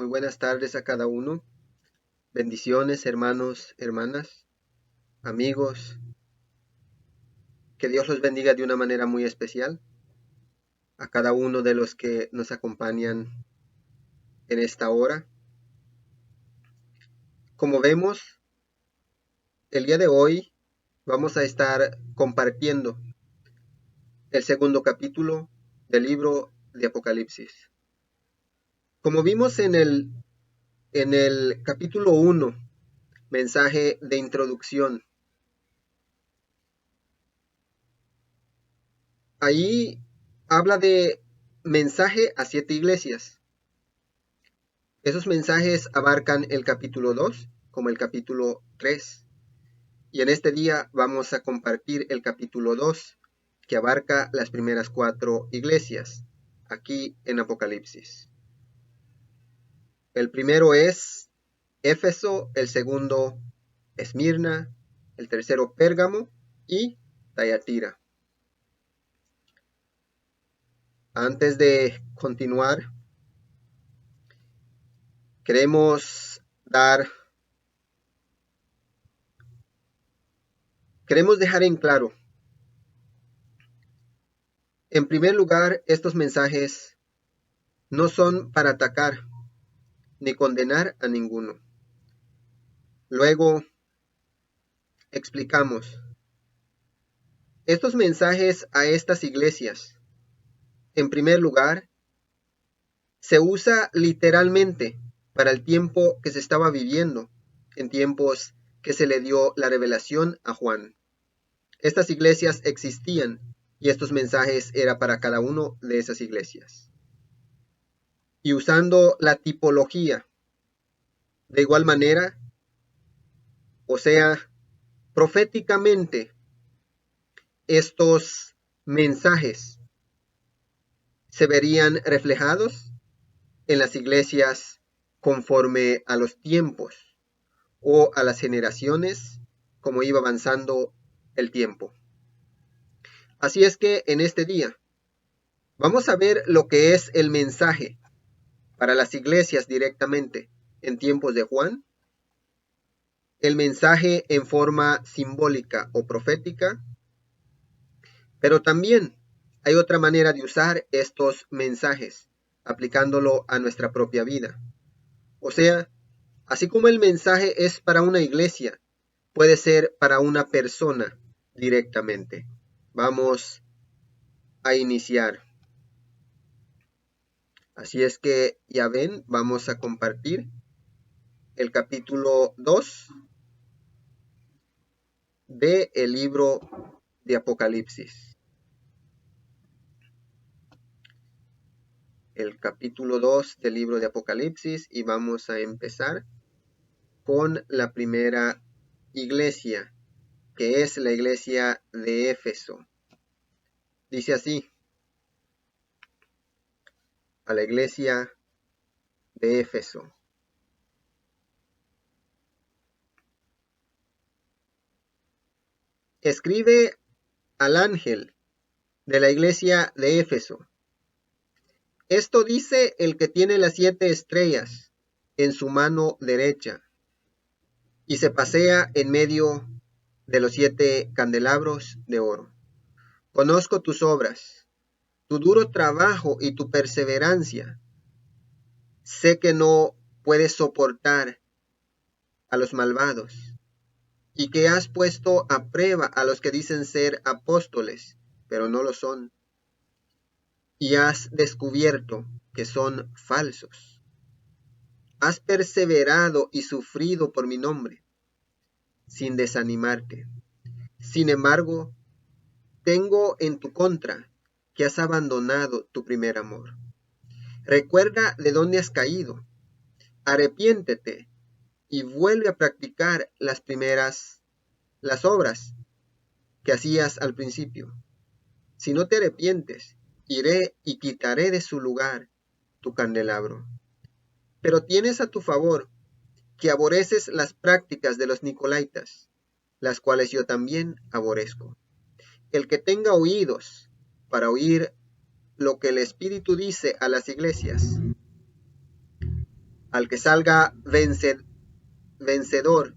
Muy buenas tardes a cada uno. Bendiciones, hermanos, hermanas, amigos. Que Dios los bendiga de una manera muy especial a cada uno de los que nos acompañan en esta hora. Como vemos, el día de hoy vamos a estar compartiendo el segundo capítulo del libro de Apocalipsis. Como vimos en el capítulo 1, mensaje de introducción, ahí habla de mensaje a 7 iglesias. Esos mensajes abarcan el capítulo 2 como el capítulo 3. Y en este día vamos a compartir el capítulo 2, que abarca las primeras 4 iglesias, aquí en Apocalipsis. El primero es Éfeso, el segundo Esmirna, el tercero Pérgamo y Thyatira. Antes de continuar, queremos dejar en claro, en primer lugar, estos mensajes no son para atacar ni condenar a ninguno. Luego, explicamos, estos mensajes a estas iglesias, en primer lugar, se usa literalmente para el tiempo que se estaba viviendo, en tiempos que se le dio la revelación a Juan. Estas iglesias existían y estos mensajes eran para cada uno de esas iglesias. Y usando la tipología, de igual manera, o sea, proféticamente, estos mensajes se verían reflejados en las iglesias conforme a los tiempos o a las generaciones como iba avanzando el tiempo. Así es que en este día vamos a ver lo que es el mensaje para las iglesias directamente en tiempos de Juan, el mensaje en forma simbólica o profética, pero también hay otra manera de usar estos mensajes, aplicándolo a nuestra propia vida. O sea, así como el mensaje es para una iglesia, puede ser para una persona directamente. Vamos a iniciar. Así es que ya ven, vamos a compartir el capítulo 2 del libro de Apocalipsis. El capítulo 2 del libro de Apocalipsis y vamos a empezar con la primera iglesia, que es la iglesia de Éfeso. Dice así: a la iglesia de Éfeso. Escribe al ángel de la iglesia de Éfeso. Esto dice el que tiene las 7 estrellas en su mano derecha y se pasea en medio de los 7 candelabros de oro. Conozco tus obras, tu duro trabajo y tu perseverancia. Sé que no puedes soportar a los malvados y que has puesto a prueba a los que dicen ser apóstoles, pero no lo son, y has descubierto que son falsos. Has perseverado y sufrido por mi nombre, sin desanimarte. Sin embargo, tengo en tu contra que has abandonado tu primer amor. Recuerda de dónde has caído, arrepiéntete y vuelve a practicar las obras que hacías al principio. Si no te arrepientes, iré y quitaré de su lugar tu candelabro. Pero tienes a tu favor que aborreces las prácticas de los nicolaítas, las cuales yo también aborrezco. El que tenga oídos para oír lo que el Espíritu dice a las iglesias, Al que salga vencedor,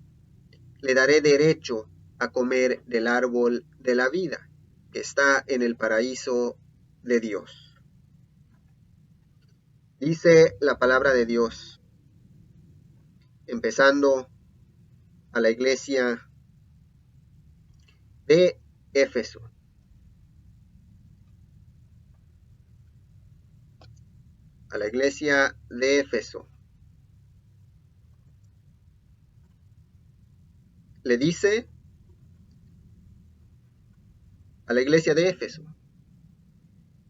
le daré derecho a comer del árbol de la vida, que está en el paraíso de Dios. Dice la palabra de Dios, empezando a la iglesia de Éfeso. A la iglesia de Éfeso. Le dice a la iglesia de Éfeso.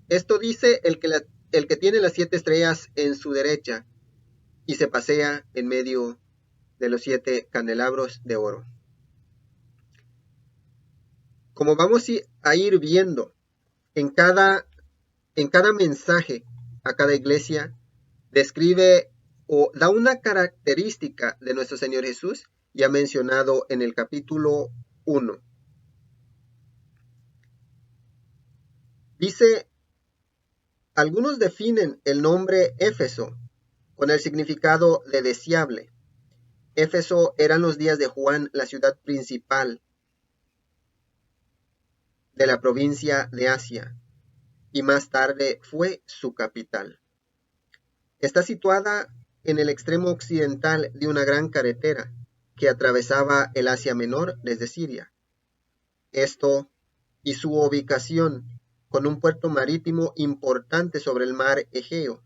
Esto dice el que tiene las 7 estrellas en su derecha y se pasea en medio de los 7 candelabros de oro. Como vamos a ir viendo en cada mensaje a cada iglesia, describe o da una característica de nuestro Señor Jesús, ya mencionado en el capítulo 1. Dice, algunos definen el nombre Éfeso con el significado de deseable. Éfeso eran los días de Juan la ciudad principal de la provincia de Asia y más tarde fue su capital. Está situada en el extremo occidental de una gran carretera que atravesaba el Asia Menor desde Siria. Esto y su ubicación con un puerto marítimo importante sobre el mar Egeo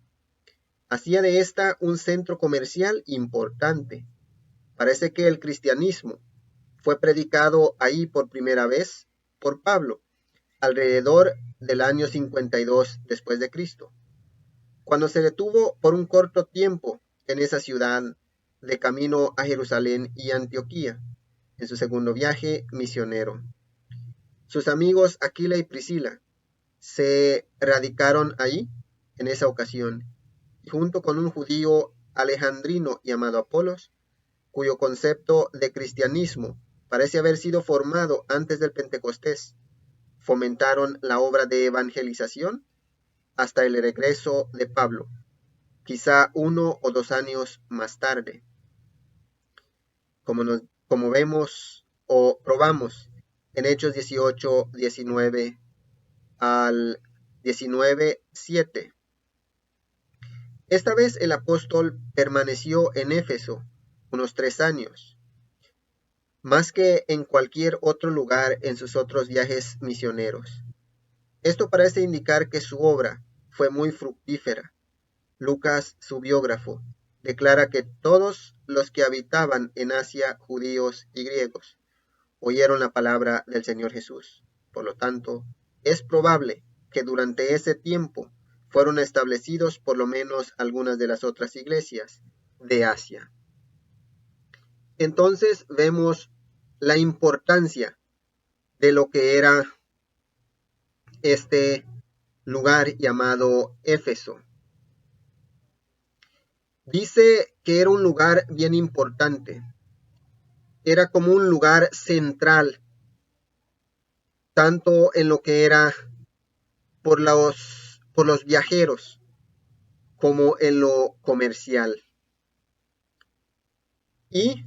hacía de esta un centro comercial importante. Parece que el cristianismo fue predicado ahí por primera vez por Pablo, alrededor del año 52 después de Cristo, cuando se detuvo por un corto tiempo en esa ciudad de camino a Jerusalén y Antioquía, en su segundo viaje misionero. Sus amigos Aquila y Priscila se radicaron ahí en esa ocasión, y junto con un judío alejandrino llamado Apolos, cuyo concepto de cristianismo parece haber sido formado antes del Pentecostés, fomentaron la obra de evangelización hasta el regreso de Pablo, quizá 1 o 2 años más tarde. Como vemos o probamos en Hechos 18, 19 al 19, 7. Esta vez el apóstol permaneció en Éfeso unos 3 años, más que en cualquier otro lugar en sus otros viajes misioneros. Esto parece indicar que su obra fue muy fructífera. Lucas, su biógrafo, declara que todos los que habitaban en Asia, judíos y griegos, oyeron la palabra del Señor Jesús. Por lo tanto, es probable que durante ese tiempo fueron establecidos por lo menos algunas de las otras iglesias de Asia. Entonces vemos la importancia de lo que era este lugar llamado Éfeso. Dice que era un lugar bien importante. Era como un lugar central, tanto en lo que era por los viajeros como en lo comercial. Y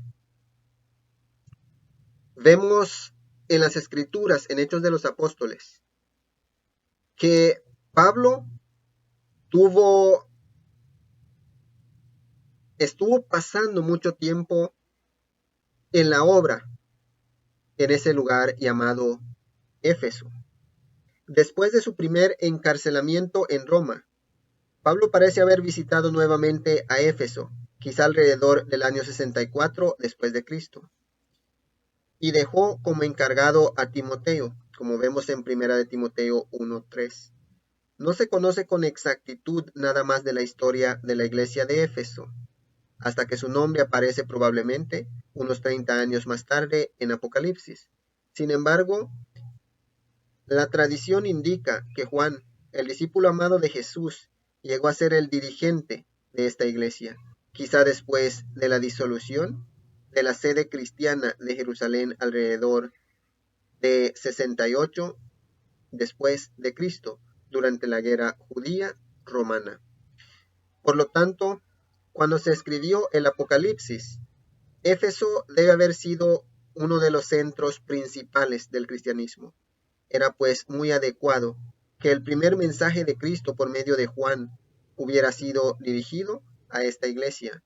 vemos en las escrituras, en Hechos de los Apóstoles, que Pablo estuvo pasando mucho tiempo en la obra en ese lugar llamado Éfeso. Después de su primer encarcelamiento en Roma, Pablo parece haber visitado nuevamente a Éfeso, quizá alrededor del año 64 después de Cristo, y dejó como encargado a Timoteo, como vemos en 1 de Timoteo 1:3. No se conoce con exactitud nada más de la historia de la iglesia de Éfeso, hasta que su nombre aparece probablemente unos 30 años más tarde en Apocalipsis. Sin embargo, la tradición indica que Juan, el discípulo amado de Jesús, llegó a ser el dirigente de esta iglesia, quizá después de la disolución de la sede cristiana de Jerusalén alrededor de 68 después de Cristo, durante la guerra judía romana. Por lo tanto, Cuando se escribió el Apocalipsis, Éfeso debe haber sido uno de los centros principales del cristianismo. Era pues muy adecuado que el primer mensaje de Cristo por medio de Juan hubiera sido dirigido a esta iglesia.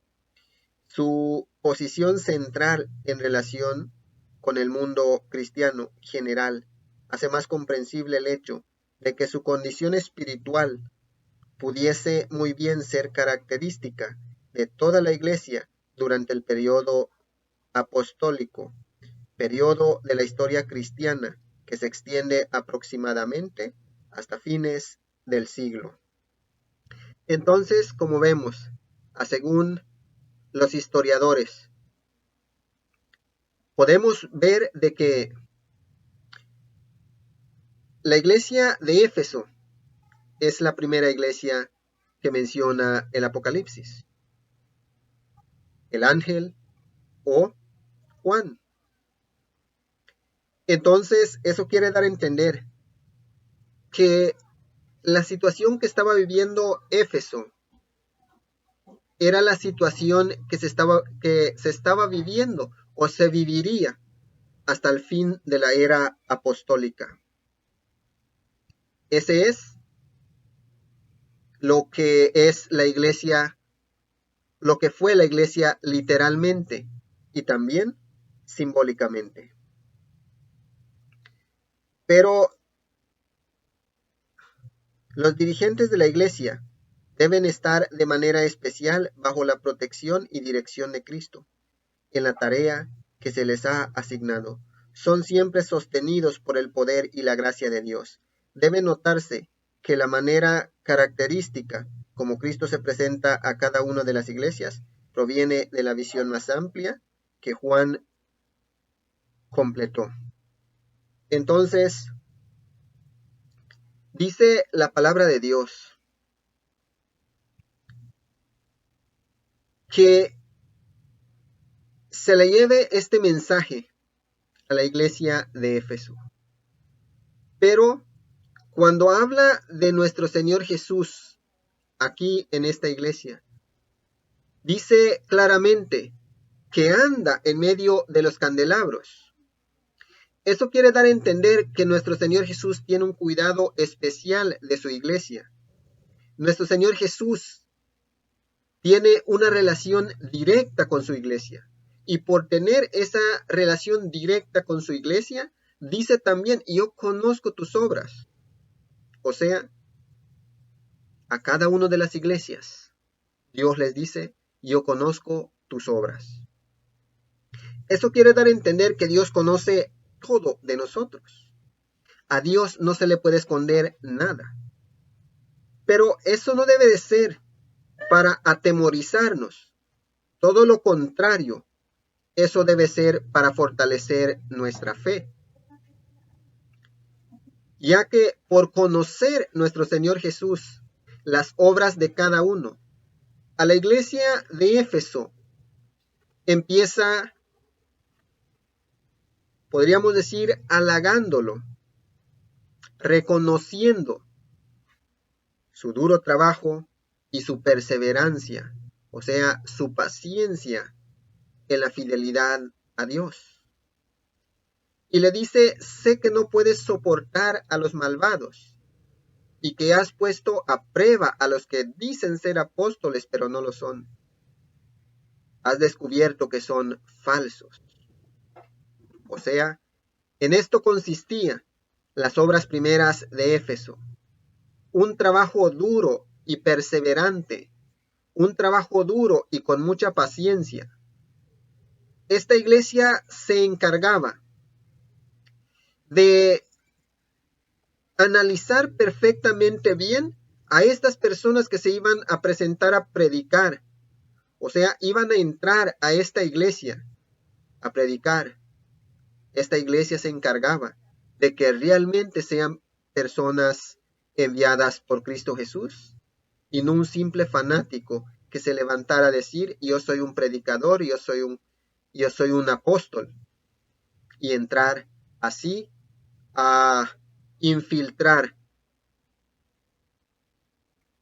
Su posición central en relación con el mundo cristiano general hace más comprensible el hecho de que su condición espiritual pudiese muy bien ser característica de toda la iglesia durante el periodo apostólico, periodo de la historia cristiana que se extiende aproximadamente hasta fines del siglo. Entonces, como vemos, según los historiadores, podemos ver de que la iglesia de Éfeso es la primera iglesia que menciona el Apocalipsis, el ángel o Juan. Entonces, eso quiere dar a entender que la situación que estaba viviendo Éfeso era la situación que se estaba viviendo o se viviría hasta el fin de la era apostólica. Ese es lo que es la iglesia, lo que fue la iglesia literalmente y también simbólicamente. Pero los dirigentes de la iglesia deben estar de manera especial bajo la protección y dirección de Cristo en la tarea que se les ha asignado. Son siempre sostenidos por el poder y la gracia de Dios. Debe notarse que la manera característica como Cristo se presenta a cada una de las iglesias proviene de la visión más amplia que Juan completó. Entonces, dice la palabra de Dios que se le lleve este mensaje a la iglesia de Éfeso. Pero cuando habla de nuestro Señor Jesús aquí en esta iglesia, dice claramente que anda en medio de los candelabros. Eso quiere dar a entender que nuestro Señor Jesús tiene un cuidado especial de su iglesia. Nuestro Señor Jesús tiene una relación directa con su iglesia. Y por tener esa relación directa con su iglesia, dice también, yo conozco tus obras. O sea, a cada una de las iglesias, Dios les dice, yo conozco tus obras. Eso quiere dar a entender que Dios conoce todo de nosotros. A Dios no se le puede esconder nada. Pero eso no debe de ser para atemorizarnos. Todo lo contrario, eso debe ser para fortalecer nuestra fe. Ya que por conocer nuestro Señor Jesús, las obras de cada uno, a la iglesia de Éfeso empieza, podríamos decir, halagándolo, reconociendo su duro trabajo y su perseverancia, o sea, su paciencia en la fidelidad a Dios. Y le dice, sé que no puedes soportar a los malvados y que has puesto a prueba a los que dicen ser apóstoles, pero no lo son. Has descubierto que son falsos. O sea, en esto consistía las obras primeras de Éfeso. Un trabajo duro y perseverante, un trabajo duro y con mucha paciencia. Esta iglesia se encargaba de analizar perfectamente bien a estas personas que se iban a presentar a predicar. O sea, iban a entrar a esta iglesia a predicar. Esta iglesia se encargaba de que realmente sean personas enviadas por Cristo Jesús y no un simple fanático que se levantara a decir yo soy un predicador, yo soy un apóstol, y entrar así a infiltrar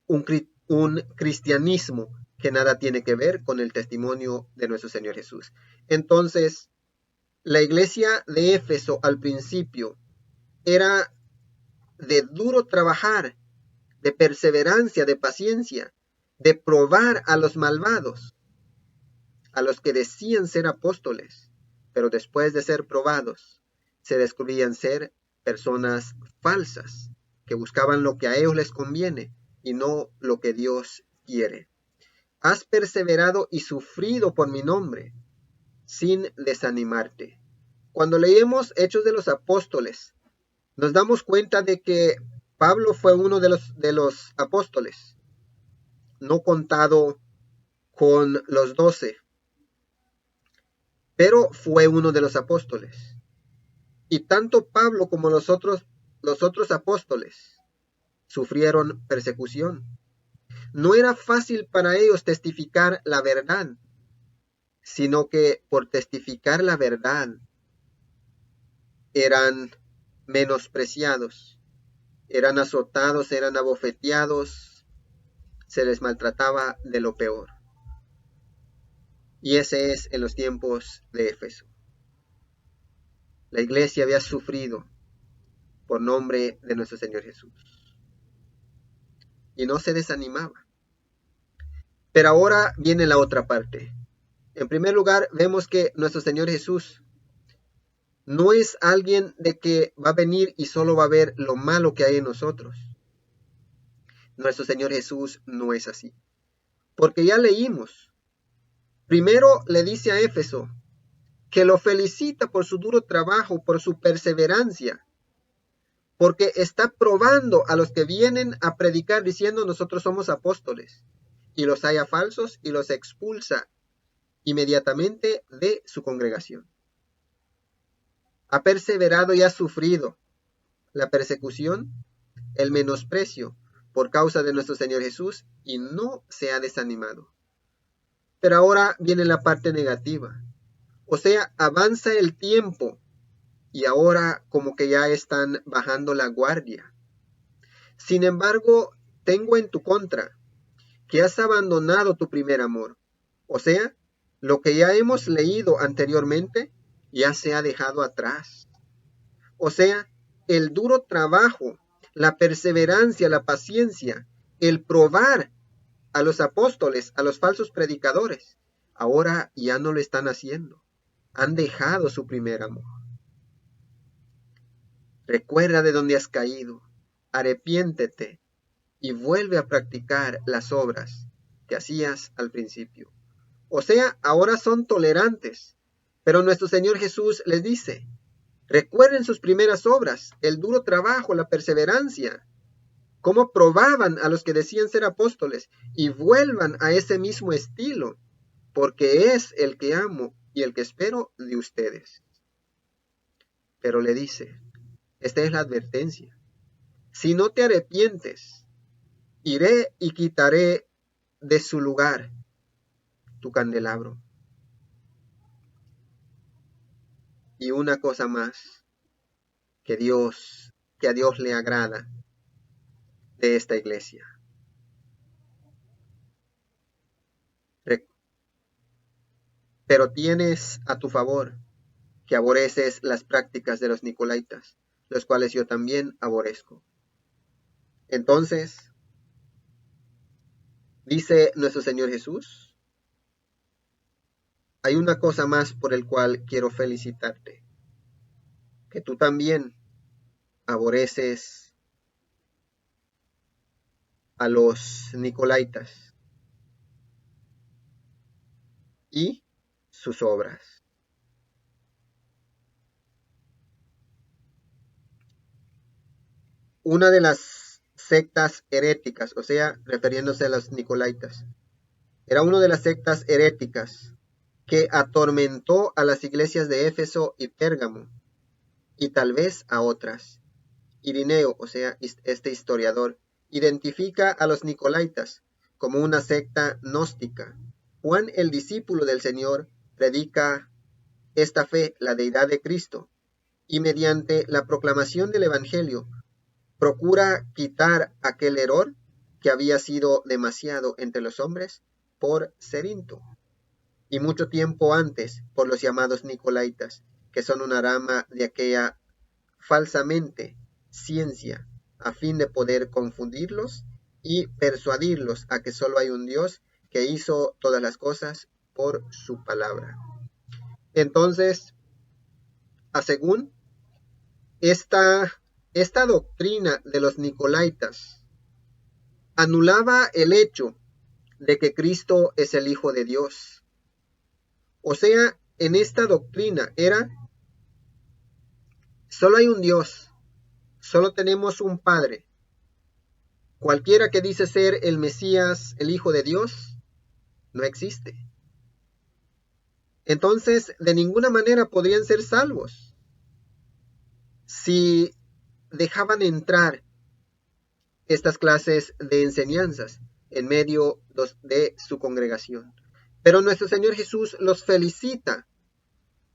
un cristianismo que nada tiene que ver con el testimonio de nuestro Señor Jesús. Entonces, la iglesia de Éfeso al principio era de duro trabajar, de perseverancia, de paciencia, de probar a los malvados, a los que decían ser apóstoles, pero después de ser probados, se descubrían ser personas falsas, que buscaban lo que a ellos les conviene y no lo que Dios quiere. Has perseverado y sufrido por mi nombre, sin desanimarte. Cuando leemos Hechos de los Apóstoles, nos damos cuenta de que Pablo fue uno de los apóstoles, no contado con los 12, pero fue uno de los apóstoles. Y tanto Pablo como los otros apóstoles sufrieron persecución. No era fácil para ellos testificar la verdad, sino que por testificar la verdad eran menospreciados, eran azotados, eran abofeteados, se les maltrataba de lo peor. Y ese es en los tiempos de Éfeso. La iglesia había sufrido por nombre de nuestro Señor Jesús y no se desanimaba. Pero ahora viene la otra parte. En primer lugar, vemos que nuestro Señor Jesús no es alguien de que va a venir y solo va a ver lo malo que hay en nosotros. Nuestro Señor Jesús no es así. Porque ya leímos. Primero le dice a Éfeso que lo felicita por su duro trabajo, por su perseverancia, porque está probando a los que vienen a predicar diciendo nosotros somos apóstoles, y los halla falsos y los expulsa inmediatamente de su congregación. Ha perseverado y ha sufrido la persecución, el menosprecio por causa de nuestro Señor Jesús y no se ha desanimado. Pero ahora viene la parte negativa. O sea, avanza el tiempo y ahora como que ya están bajando la guardia. Sin embargo, tengo en tu contra que has abandonado tu primer amor. O sea, lo que ya hemos leído anteriormente ya se ha dejado atrás. O sea, el duro trabajo, la perseverancia, la paciencia, el probar a los apóstoles, a los falsos predicadores, ahora ya no lo están haciendo. Han dejado su primer amor. Recuerda de dónde has caído, arrepiéntete y vuelve a practicar las obras que hacías al principio. O sea, ahora son tolerantes, pero nuestro Señor Jesús les dice, recuerden sus primeras obras, el duro trabajo, la perseverancia, cómo probaban a los que decían ser apóstoles y vuelvan a ese mismo estilo, porque es el que amo y el que espero de ustedes. Pero le dice, esta es la advertencia, si no te arrepientes, iré y quitaré de su lugar tu candelabro. Y una cosa más que a Dios le agrada de esta iglesia. Pero tienes a tu favor que aborreces las prácticas de los nicolaitas, los cuales yo también aborrezco. Entonces, dice nuestro Señor Jesús, hay una cosa más por el cual quiero felicitarte, que tú también aborreces a los nicolaitas y sus obras. Una de las sectas heréticas, o sea, refiriéndose a los nicolaitas, era una de las sectas heréticas que atormentó a las iglesias de Éfeso y Pérgamo, y tal vez a otras. Irineo, o sea, este historiador, identifica a los nicolaitas como una secta gnóstica. Juan, el discípulo del Señor, predica esta fe, la deidad de Cristo, y mediante la proclamación del Evangelio, procura quitar aquel error que había sido demasiado entre los hombres por Cerinto, y mucho tiempo antes por los llamados Nicolaitas, que son una rama de aquella falsamente ciencia, a fin de poder confundirlos y persuadirlos a que solo hay un Dios que hizo todas las cosas por su palabra. Entonces, a según esta doctrina de los Nicolaitas anulaba el hecho de que Cristo es el Hijo de Dios. O sea, en esta doctrina era, solo hay un Dios, solo tenemos un Padre. Cualquiera que dice ser el Mesías, el Hijo de Dios, no existe. Entonces, de ninguna manera podrían ser salvos si dejaban entrar estas clases de enseñanzas en medio de su congregación. Pero nuestro Señor Jesús los felicita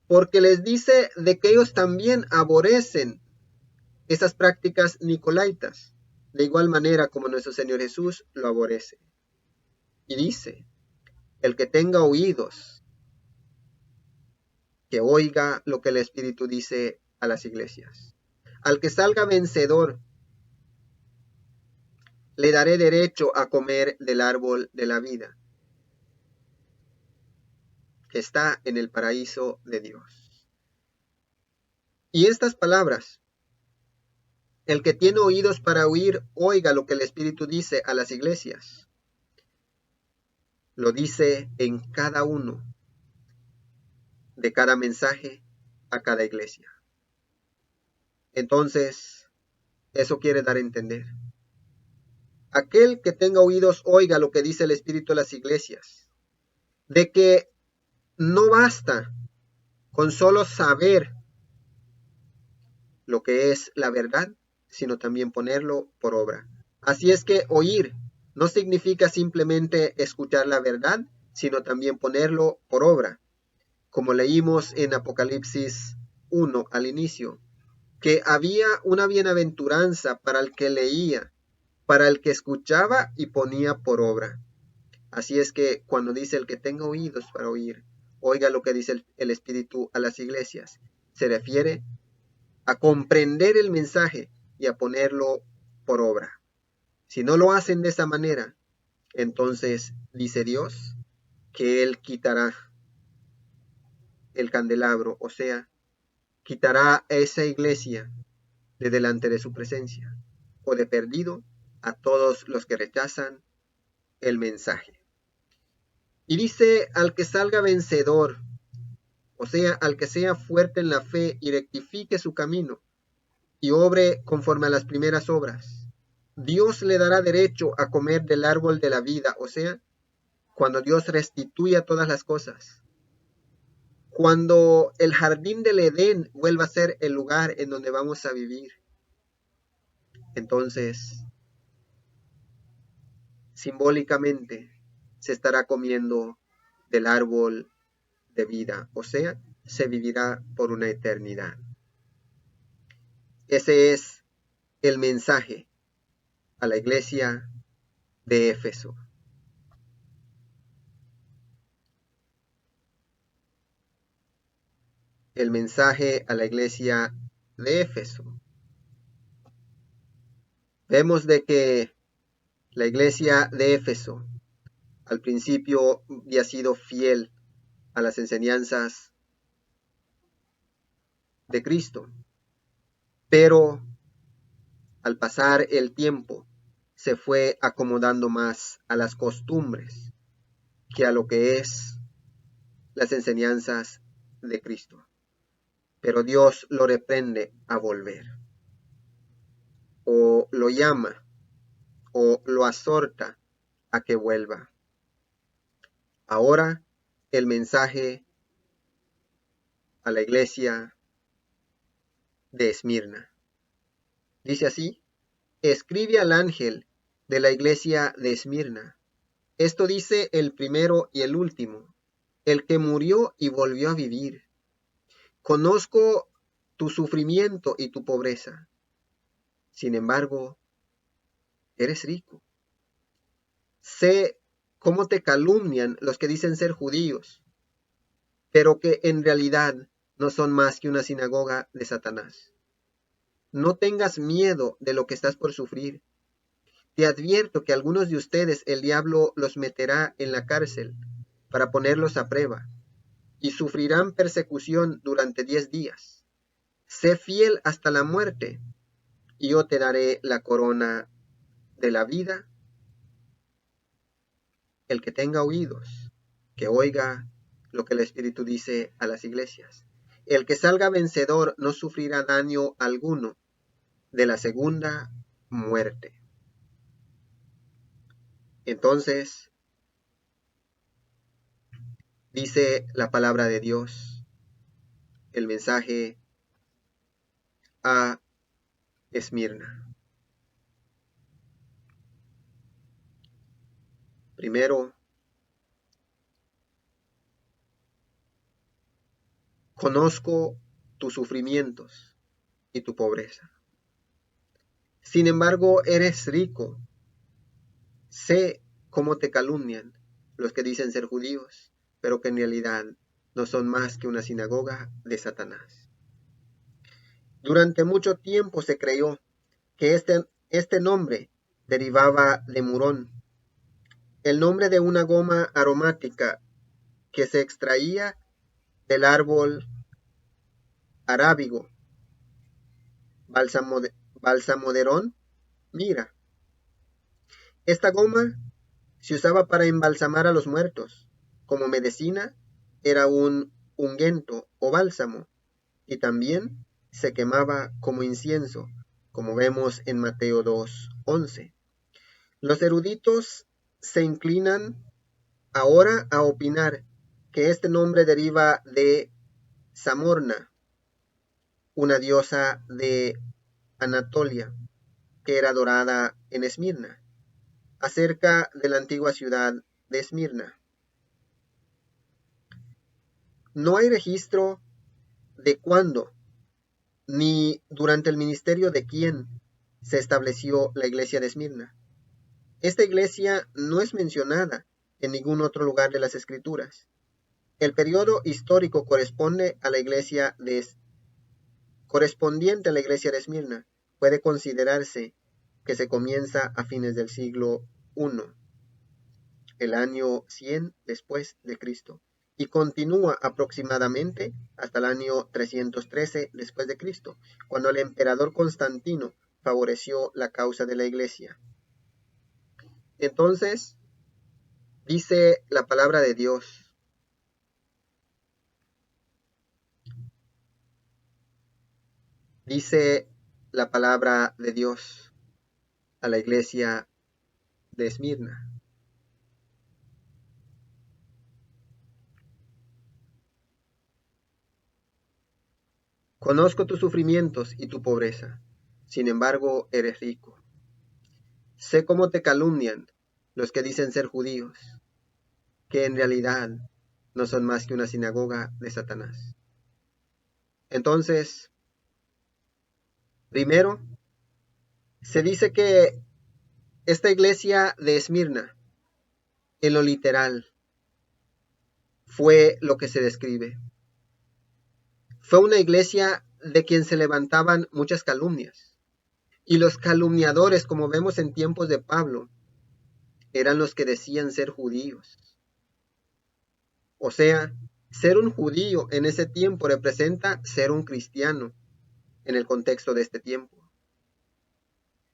porque les dice de que ellos también aborrecen esas prácticas nicolaitas, de igual manera como nuestro Señor Jesús lo aborrece. Y dice, el que tenga oídos, que oiga lo que el Espíritu dice a las iglesias. Al que salga vencedor, le daré derecho a comer del árbol de la vida, que está en el paraíso de Dios. Y estas palabras, el que tiene oídos para oír, oiga lo que el Espíritu dice a las iglesias. Lo dice en cada uno de cada mensaje a cada iglesia. Entonces, eso quiere dar a entender. Aquel que tenga oídos, oiga lo que dice el Espíritu a las iglesias. De que no basta con solo saber lo que es la verdad, sino también ponerlo por obra. Así es que oír no significa simplemente escuchar la verdad, sino también ponerlo por obra. Como leímos en Apocalipsis 1 al inicio, que había una bienaventuranza para el que leía, para el que escuchaba y ponía por obra. Así es que cuando dice el que tenga oídos para oír, oiga lo que dice el Espíritu a las iglesias, se refiere a comprender el mensaje y a ponerlo por obra. Si no lo hacen de esa manera, entonces dice Dios que Él quitará el candelabro, o sea, quitará a esa iglesia de delante de su presencia, o de perdido a todos los que rechazan el mensaje. Y dice al que salga vencedor, o sea, al que sea fuerte en la fe y rectifique su camino y obre conforme a las primeras obras, Dios le dará derecho a comer del árbol de la vida, o sea, cuando Dios restituya todas las cosas. Cuando el jardín del Edén vuelva a ser el lugar en donde vamos a vivir, entonces, simbólicamente, se estará comiendo del árbol de vida, o sea, se vivirá por una eternidad. Ese es el mensaje a la iglesia de Éfeso. El mensaje a la iglesia de Éfeso. Vemos de que la iglesia de Éfeso al principio había sido fiel a las enseñanzas de Cristo, pero al pasar el tiempo se fue acomodando más a las costumbres que a lo que es las enseñanzas de Cristo. Pero Dios lo reprende a volver, o lo llama, o lo exhorta a que vuelva. Ahora el mensaje a la iglesia de Esmirna. Dice así: escribe al ángel de la iglesia de Esmirna. Esto dice el primero y el último, el que murió y volvió a vivir. Conozco tu sufrimiento y tu pobreza. Sin embargo, eres rico. Sé cómo te calumnian los que dicen ser judíos, pero que en realidad no son más que una sinagoga de Satanás. No tengas miedo de lo que estás por sufrir. Te advierto que algunos de ustedes el diablo los meterá en la cárcel para ponerlos a prueba, y sufrirán persecución durante 10 días. Sé fiel hasta la muerte, y yo te daré la corona de la vida. El que tenga oídos, que oiga lo que el Espíritu dice a las iglesias. El que salga vencedor no sufrirá daño alguno de la segunda muerte. Entonces, dice la palabra de Dios, el mensaje a Esmirna. Primero, conozco tus sufrimientos y tu pobreza. Sin embargo, eres rico. Sé cómo te calumnian los que dicen ser judíos, pero que en realidad no son más que una sinagoga de Satanás. Durante mucho tiempo se creyó que este nombre derivaba de Murón, el nombre de una goma aromática que se extraía del árbol arábigo, balsamoderón. Mira, esta goma se usaba para embalsamar a los muertos. Como medicina, era un ungüento o bálsamo, y también se quemaba como incienso, como vemos en Mateo 2:11. Los eruditos se inclinan ahora a opinar que este nombre deriva de Samorna, una diosa de Anatolia, que era adorada en Esmirna, acerca de la antigua ciudad de Esmirna. No hay registro de cuándo ni durante el ministerio de quién se estableció la iglesia de Esmirna. Esta iglesia no es mencionada en ningún otro lugar de las Escrituras. El periodo histórico correspondiente a la iglesia de Esmirna puede considerarse que se comienza a fines del siglo I, el año 100 después de Cristo, y continúa aproximadamente hasta el año 313 después de Cristo, cuando el emperador Constantino favoreció la causa de la iglesia. Entonces, dice la palabra de Dios, a la iglesia de Esmirna. Conozco tus sufrimientos y tu pobreza, sin embargo eres rico. Sé cómo te calumnian los que dicen ser judíos, que en realidad no son más que una sinagoga de Satanás. Entonces, primero, se dice que esta iglesia de Esmirna, en lo literal, fue lo que se describe. Fue una iglesia de quien se levantaban muchas calumnias. Y los calumniadores, como vemos en tiempos de Pablo, eran los que decían ser judíos. O sea, ser un judío en ese tiempo representa ser un cristiano en el contexto de este tiempo.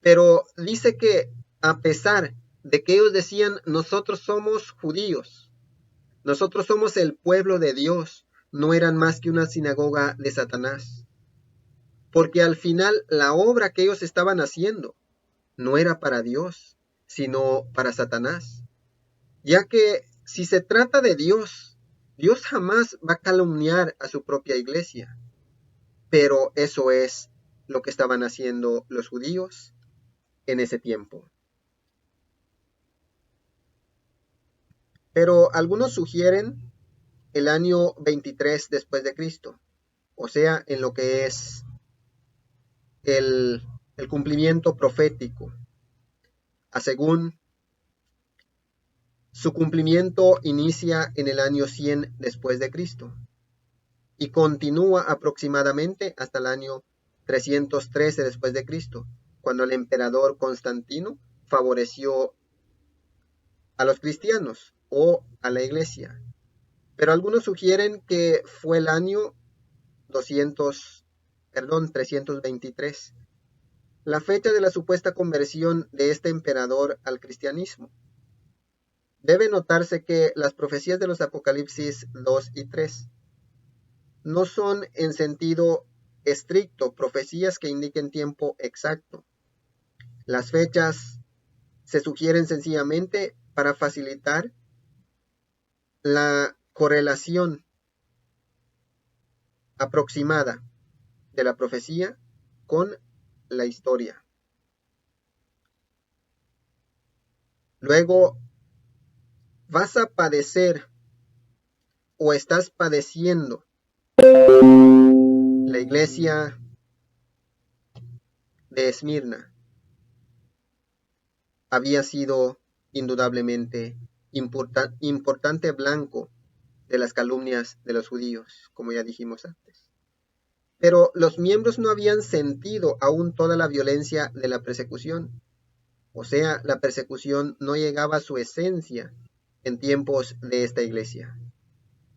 Pero dice que a pesar de que ellos decían, nosotros somos judíos, nosotros somos el pueblo de Dios, no eran más que una sinagoga de Satanás. Porque al final la obra que ellos estaban haciendo no era para Dios, sino para Satanás. Ya que si se trata de Dios, Dios jamás va a calumniar a su propia iglesia. Pero eso es lo que estaban haciendo los judíos en ese tiempo. Pero algunos sugieren el año 23 después de Cristo, o sea, en lo que es el cumplimiento profético, según Su cumplimiento inicia en el año 100 después de Cristo y continúa aproximadamente hasta el año 313 después de Cristo, cuando el emperador Constantino favoreció a los cristianos o a la iglesia. Pero algunos sugieren que fue el año 323, la fecha de la supuesta conversión de este emperador al cristianismo. Debe notarse que las profecías de los Apocalipsis 2 y 3 no son en sentido estricto profecías que indiquen tiempo exacto. Las fechas se sugieren sencillamente para facilitar la correlación aproximada de la profecía con la historia. Luego, vas a padecer o estás padeciendo. La iglesia de Esmirna había sido indudablemente importante blanco de las calumnias de los judíos, como ya dijimos antes. Pero los miembros no habían sentido aún toda la violencia de la persecución. O sea, la persecución no llegaba a su esencia en tiempos de esta iglesia.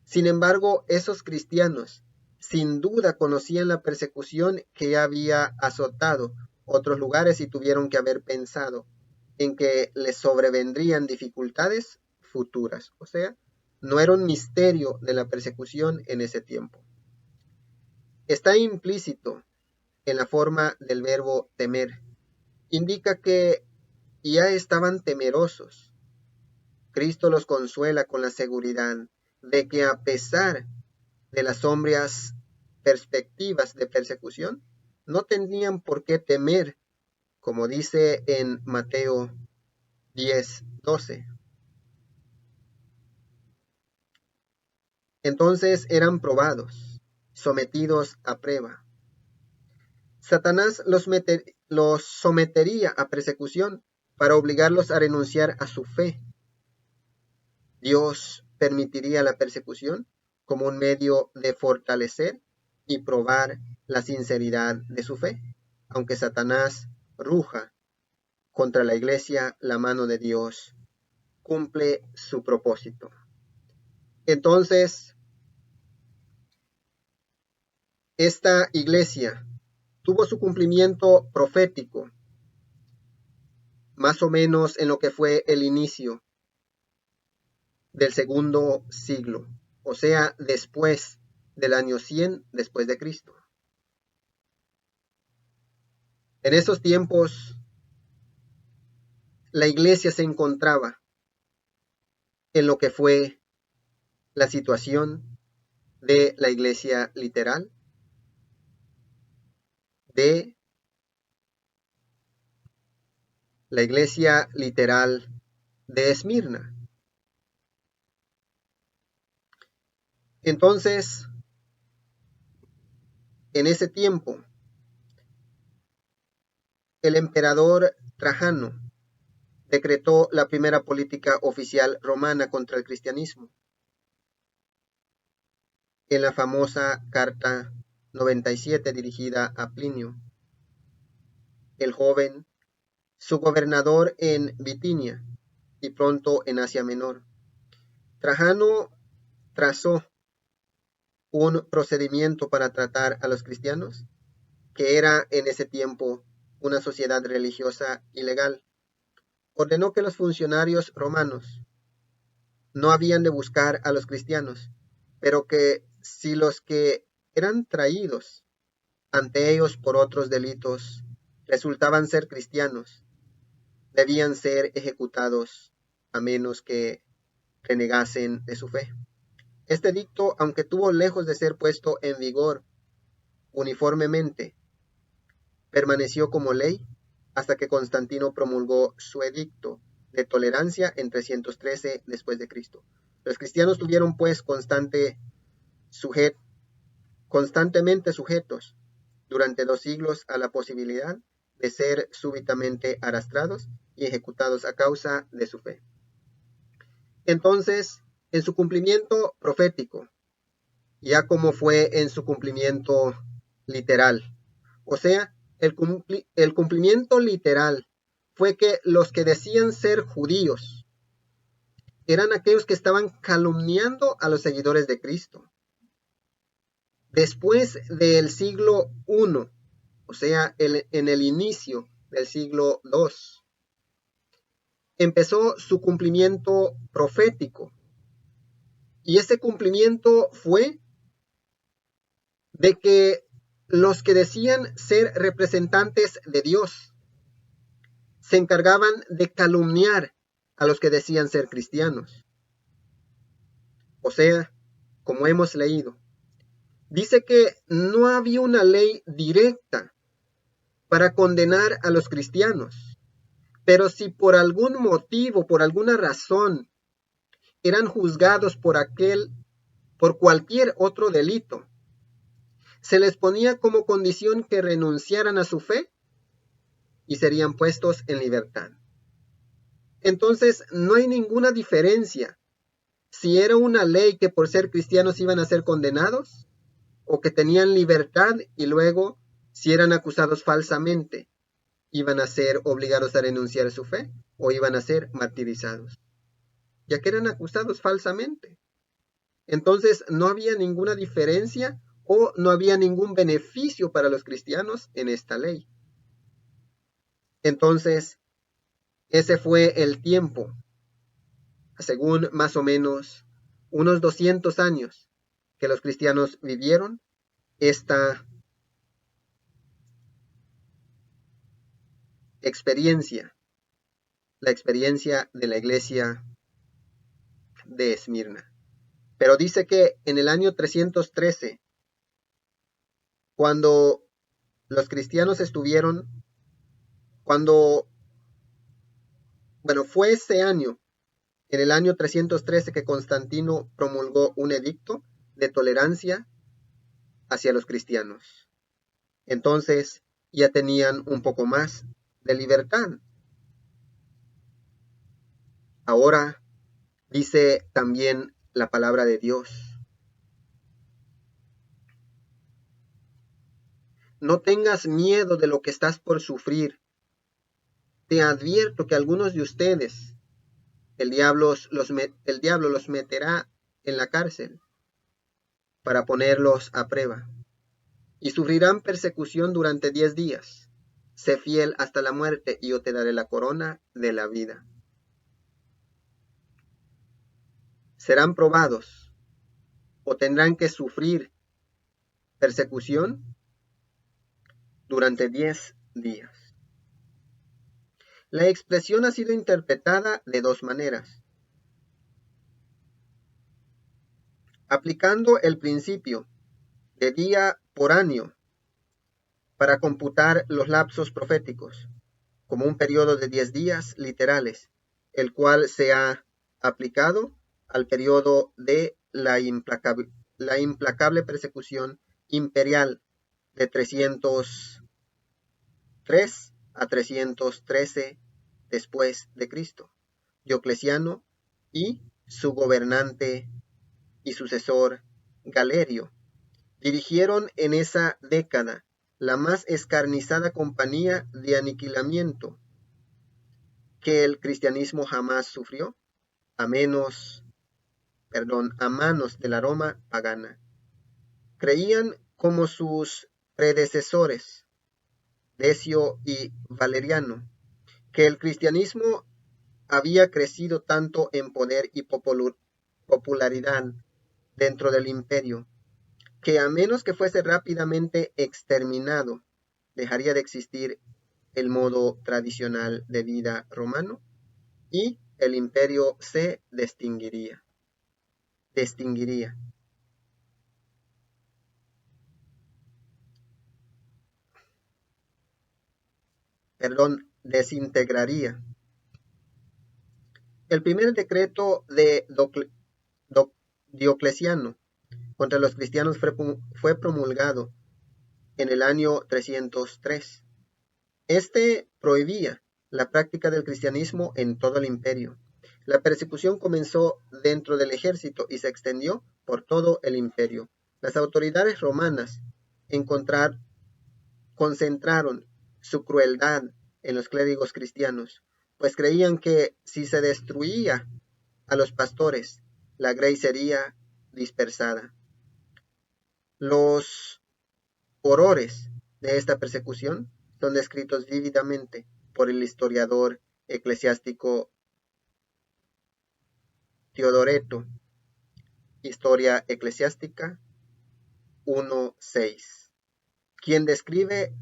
Sin embargo, esos cristianos sin duda conocían la persecución que ya había azotado otros lugares y tuvieron que haber pensado en que les sobrevendrían dificultades futuras. O sea, no era un misterio de la persecución en ese tiempo. Está implícito en la forma del verbo temer. Indica que ya estaban temerosos. Cristo los consuela con la seguridad de que a pesar de las sombrías perspectivas de persecución, no tenían por qué temer, como dice en Mateo 10:12. Entonces eran probados, sometidos a prueba. Satanás los sometería a persecución para obligarlos a renunciar a su fe. Dios permitiría la persecución como un medio de fortalecer y probar la sinceridad de su fe. Aunque Satanás ruja contra la iglesia, la mano de Dios cumple su propósito. Entonces, esta iglesia tuvo su cumplimiento profético, más o menos en lo que fue el inicio del segundo siglo, o sea, después del año 100 después de Cristo. En esos tiempos, la iglesia se encontraba en lo que fue la situación de la iglesia literal, de la iglesia literal de Esmirna. Entonces, en ese tiempo, el emperador Trajano decretó la primera política oficial romana contra el cristianismo. En la famosa Carta 97 dirigida a Plinio, el joven, su gobernador en Bitinia y pronto en Asia Menor. Trajano trazó un procedimiento para tratar a los cristianos, que era en ese tiempo una sociedad religiosa ilegal. Ordenó que los funcionarios romanos no habían de buscar a los cristianos, pero que si los que eran traídos ante ellos por otros delitos resultaban ser cristianos, debían ser ejecutados a menos que renegasen de su fe. Este edicto, aunque tuvo lejos de ser puesto en vigor uniformemente, permaneció como ley hasta que Constantino promulgó su edicto de tolerancia en 313 después de Cristo. Los cristianos tuvieron pues constantemente sujetos durante 2 siglos a la posibilidad de ser súbitamente arrastrados y ejecutados a causa de su fe. Entonces, en su cumplimiento profético, ya como fue en su cumplimiento literal, o sea, el cumplimiento literal fue que los que decían ser judíos eran aquellos que estaban calumniando a los seguidores de Cristo. Después del siglo I, o sea, en el inicio del siglo II, empezó su cumplimiento profético. Y ese cumplimiento fue de que los que decían ser representantes de Dios se encargaban de calumniar a los que decían ser cristianos. O sea, como hemos leído, dice que no había una ley directa para condenar a los cristianos, pero si por algún motivo, por alguna razón, eran juzgados por cualquier otro delito, se les ponía como condición que renunciaran a su fe y serían puestos en libertad. Entonces, no hay ninguna diferencia si era una ley que por ser cristianos iban a ser condenados o que tenían libertad y luego, si eran acusados falsamente, iban a ser obligados a renunciar a su fe o iban a ser martirizados, ya que eran acusados falsamente. Entonces, no había ninguna diferencia o no había ningún beneficio para los cristianos en esta ley. Entonces, ese fue el tiempo, según más o menos unos 200 años que los cristianos vivieron esta experiencia, la experiencia de la iglesia de Esmirna. Pero dice que en el año 313, cuando los cristianos fue ese año, en el año 313, que Constantino promulgó un edicto de tolerancia hacia los cristianos. Entonces ya tenían un poco más de libertad. Ahora dice también la palabra de Dios: no tengas miedo de lo que estás por sufrir. Te advierto que algunos de ustedes, el diablo los meterá en la cárcel para ponerlos a prueba, y sufrirán persecución durante 10 días. Sé fiel hasta la muerte y yo te daré la corona de la vida. Serán probados o tendrán que sufrir persecución durante 10 días. La expresión ha sido interpretada de dos maneras. Aplicando el principio de día por año para computar los lapsos proféticos, como un periodo de 10 días literales, el cual se ha aplicado al periodo de la implacable persecución imperial de 303 a 313 después de Cristo. Diocleciano y su gobernante y sucesor Galerio dirigieron en esa década la más escarnizada campaña de aniquilamiento que el cristianismo jamás sufrió, a manos de la Roma pagana. Creían, como sus predecesores, Decio y Valeriano, que el cristianismo había crecido tanto en poder y popularidad dentro del imperio, que a menos que fuese rápidamente exterminado, dejaría de existir el modo tradicional de vida romano y el imperio se desintegraría. El primer decreto de Diocleciano contra los cristianos fue promulgado en el año 303. Este prohibía la práctica del cristianismo en todo el imperio, La persecución comenzó dentro del ejército y se extendió por todo el imperio. Las autoridades romanas concentraron su crueldad en los clérigos cristianos, pues creían que si se destruía a los pastores, la grey sería dispersada. Los horrores de esta persecución son descritos vívidamente por el historiador eclesiástico Teodoreto, Historia Eclesiástica 1:6, quien describe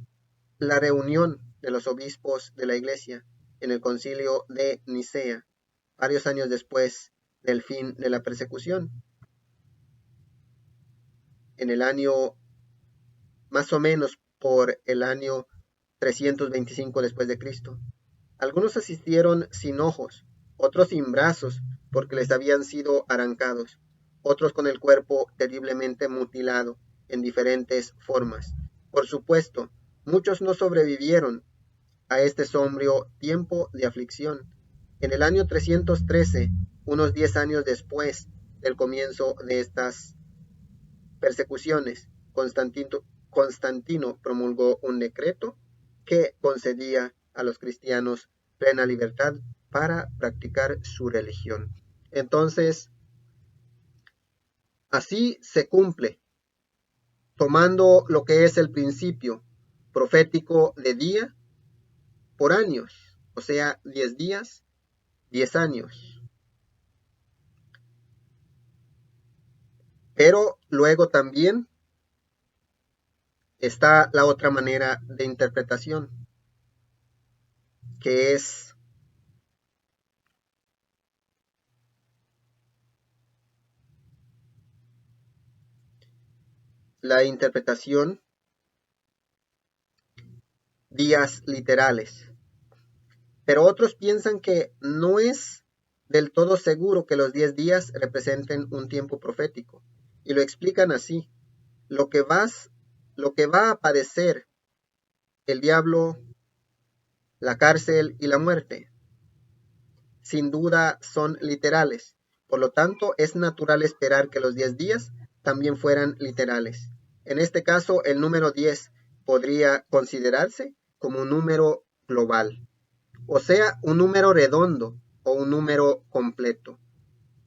la reunión de los obispos de la Iglesia en el concilio de Nicea, varios años después del fin de la persecución, en el año más o menos por el año 325 después de Cristo. Algunos asistieron sin ojos, otros sin brazos, porque les habían sido arrancados, otros con el cuerpo terriblemente mutilado en diferentes formas. Por supuesto, muchos no sobrevivieron a este sombrío tiempo de aflicción. En el año 313, unos 10 años después del comienzo de estas persecuciones, Constantino promulgó un decreto que concedía a los cristianos plena libertad para practicar su religión. Entonces, así se cumple, tomando lo que es el principio profético de día por años, o sea, 10 días, 10 años. Pero luego también está la otra manera de interpretación, que es la interpretación días literales. Pero otros piensan que no es del todo seguro que los 10 días representen un tiempo profético, y lo explican así: lo que va a padecer el diablo, la cárcel y la muerte, sin duda son literales. Por lo tanto, es natural esperar que los 10 días también fueran literales. En este caso, el número 10 podría considerarse como un número global, o sea, un número redondo o un número completo.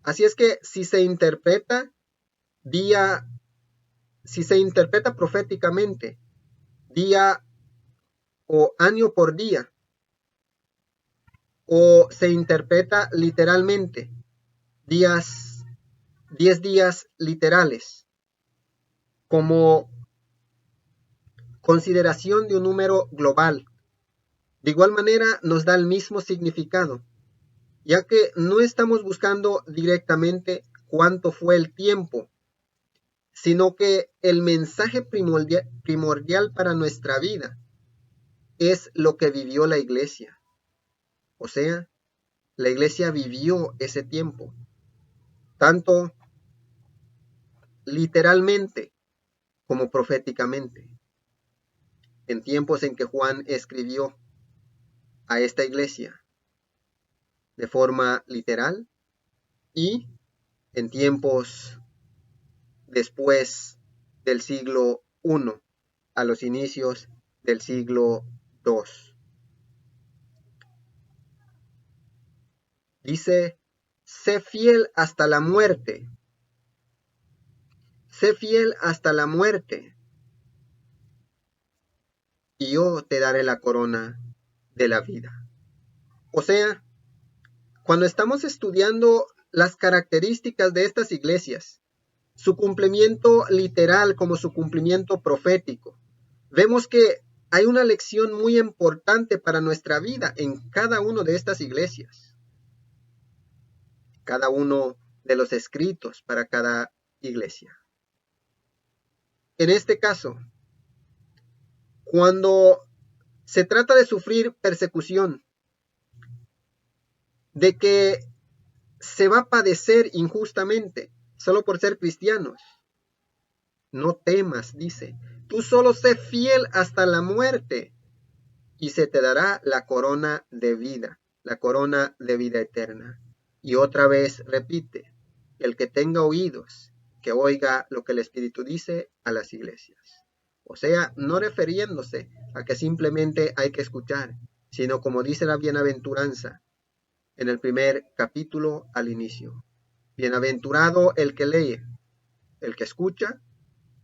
Así es que si se interpreta proféticamente, día o año por día, o se interpreta literalmente, 10 días literales, como consideración de un número global, de igual manera nos da el mismo significado, ya que no estamos buscando directamente cuánto fue el tiempo, sino que el mensaje primordial para nuestra vida es lo que vivió la iglesia. O sea, la iglesia vivió ese tiempo, tanto literalmente como proféticamente, en tiempos en que Juan escribió a esta iglesia de forma literal y en tiempos después del siglo I, a los inicios del siglo II. Dice: sé fiel hasta la muerte. Sé fiel hasta la muerte, y yo te daré la corona de la vida. O sea, cuando estamos estudiando las características de estas iglesias, su cumplimiento literal como su cumplimiento profético, vemos que hay una lección muy importante para nuestra vida en cada una de estas iglesias, cada uno de los escritos para cada iglesia. En este caso, cuando se trata de sufrir persecución, de que se va a padecer injustamente solo por ser cristianos, no temas, dice, tú solo sé fiel hasta la muerte y se te dará la corona de vida eterna. Y otra vez repite, el que tenga oídos, que oiga lo que el Espíritu dice a las iglesias. O sea, no refiriéndose a que simplemente hay que escuchar, sino como dice la bienaventuranza en el primer capítulo al inicio. Bienaventurado el que lee, el que escucha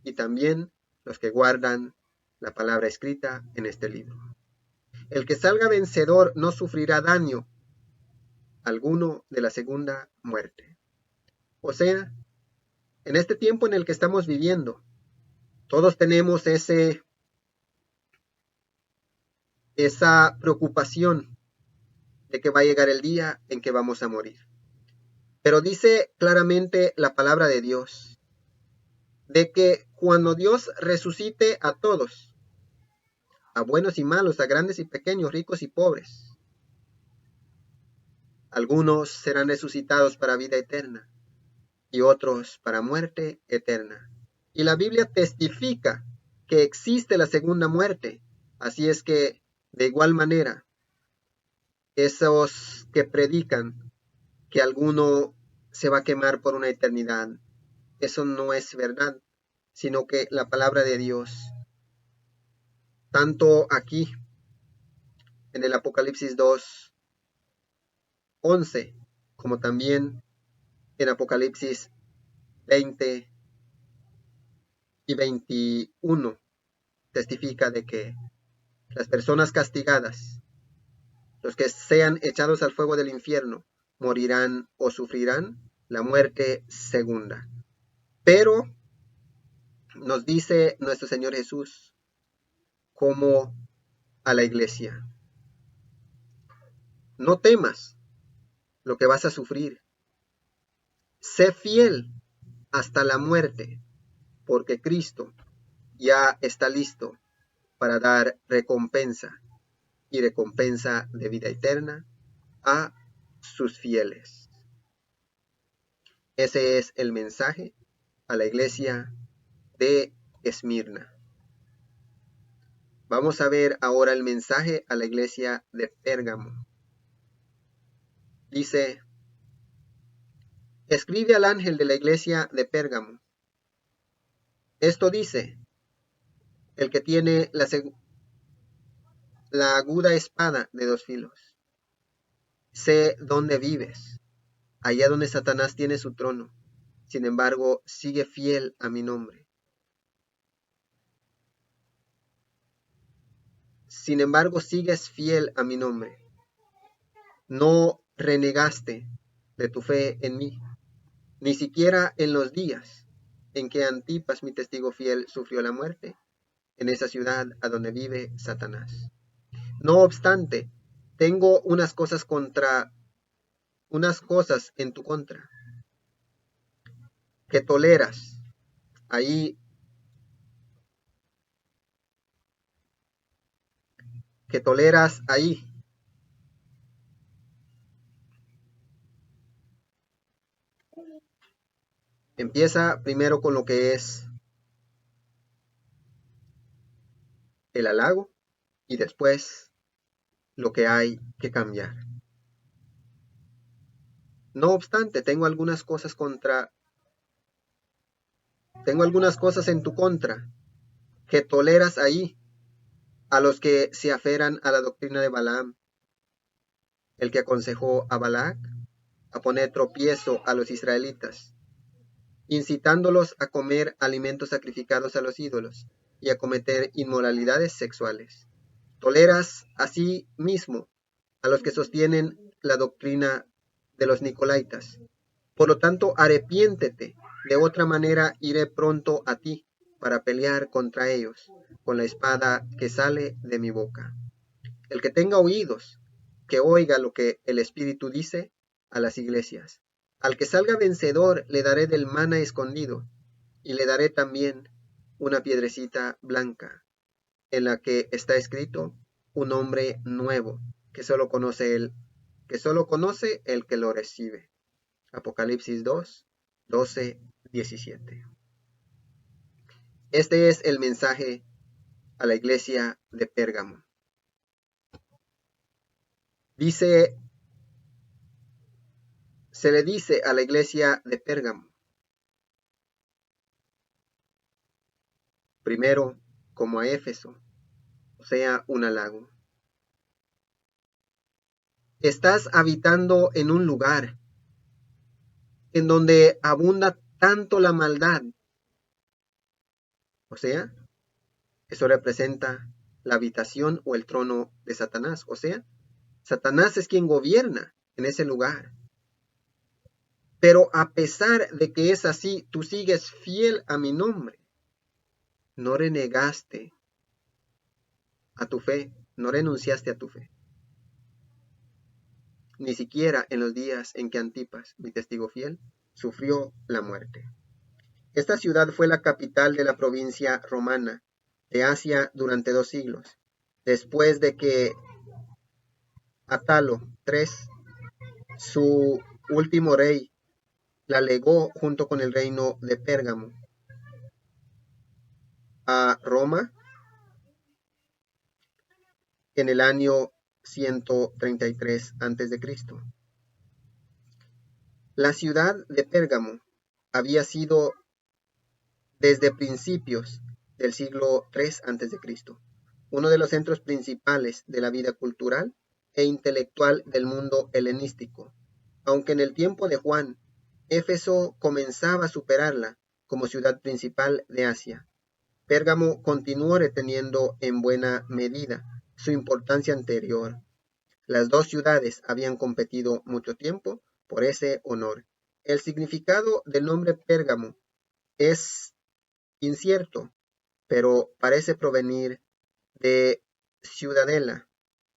y también los que guardan la palabra escrita en este libro. El que salga vencedor no sufrirá daño alguno de la segunda muerte. O sea, en este tiempo en el que estamos viviendo, todos tenemos esa preocupación de que va a llegar el día en que vamos a morir. Pero dice claramente la palabra de Dios, de que cuando Dios resucite a todos, a buenos y malos, a grandes y pequeños, ricos y pobres, algunos serán resucitados para vida eterna y otros para muerte eterna. Y la Biblia testifica que existe la segunda muerte. Así es que, de igual manera, esos que predican que alguno se va a quemar por una eternidad, eso no es verdad, sino que la palabra de Dios, tanto aquí en el Apocalipsis 2:11, como también en Apocalipsis 20 y 21, testifica de que las personas castigadas, los que sean echados al fuego del infierno, morirán o sufrirán la muerte segunda. Pero nos dice nuestro Señor Jesús como a la iglesia, no temas lo que vas a sufrir, sé fiel hasta la muerte, porque Cristo ya está listo para dar recompensa y recompensa de vida eterna a sus fieles. Ese es el mensaje a la iglesia de Esmirna. Vamos a ver ahora el mensaje a la iglesia de Pérgamo. Dice, escribe al ángel de la iglesia de Pérgamo. Esto dice, el que tiene la aguda espada de dos filos. Sé dónde vives, allá donde Satanás tiene su trono. Sin embargo, sigue fiel a mi nombre. Sin embargo, sigues fiel a mi nombre. No renegaste de tu fe en mí, ni siquiera en los días en que Antipas, mi testigo fiel, sufrió la muerte, en esa ciudad a donde vive Satanás. No obstante, tengo unas cosas en tu contra, que toleras. Ahí, que toleras ahí. Empieza primero con lo que es el halago y después lo que hay que cambiar. No obstante, tengo algunas cosas en tu contra, que toleras ahí a los que se aferran a la doctrina de Balaam, el que aconsejó a Balac a poner tropiezo a los israelitas, incitándolos a comer alimentos sacrificados a los ídolos y a cometer inmoralidades sexuales. Toleras así mismo a los que sostienen la doctrina de los Nicolaitas. Por lo tanto, arrepiéntete, de otra manera iré pronto a ti para pelear contra ellos con la espada que sale de mi boca. El que tenga oídos, que oiga lo que el Espíritu dice a las iglesias. Al que salga vencedor le daré del maná escondido, y le daré también una piedrecita blanca, en la que está escrito un nombre nuevo, que solo conoce el que lo recibe. Apocalipsis 2:12-17. Este es el mensaje a la iglesia de Pérgamo. Dice, se le dice a la iglesia de Pérgamo? Primero, como a Éfeso, o sea, un halago. Estás habitando en un lugar en donde abunda tanto la maldad. O sea, eso representa la habitación o el trono de Satanás. O sea, Satanás es quien gobierna en ese lugar. Pero a pesar de que es así, tú sigues fiel a mi nombre. No renegaste a tu fe, no renunciaste a tu fe. Ni siquiera en los días en que Antipas, mi testigo fiel, sufrió la muerte. Esta ciudad fue la capital de la provincia romana de Asia durante 2 siglos, después de que Atalo III, su último rey, la legó junto con el reino de Pérgamo a Roma en el año 133 a.C. La ciudad de Pérgamo había sido desde principios del siglo III a.C. uno de los centros principales de la vida cultural e intelectual del mundo helenístico, aunque en el tiempo de Juan, Éfeso comenzaba a superarla como ciudad principal de Asia. Pérgamo continuó reteniendo en buena medida su importancia anterior. Las dos ciudades habían competido mucho tiempo por ese honor. El significado del nombre Pérgamo es incierto, pero parece provenir de ciudadela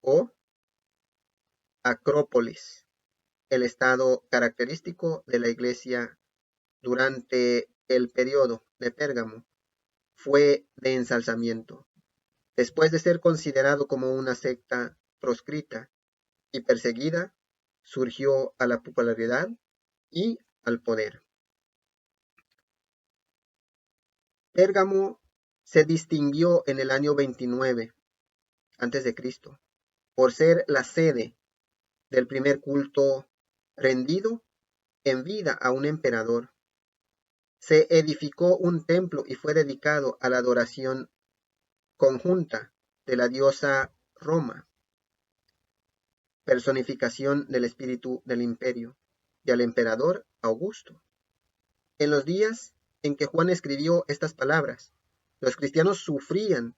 o acrópolis, el estado característico de la iglesia durante el periodo de Pérgamo fue de ensalzamiento. Después de ser considerado como una secta proscrita y perseguida, surgió a la popularidad y al poder. Pérgamo se distinguió en el año 29 a.C. por ser la sede del primer culto rendido en vida a un emperador. Se edificó un templo y fue dedicado a la adoración conjunta de la diosa Roma, personificación del espíritu del imperio, y al emperador Augusto. En los días en que Juan escribió estas palabras, los cristianos sufrían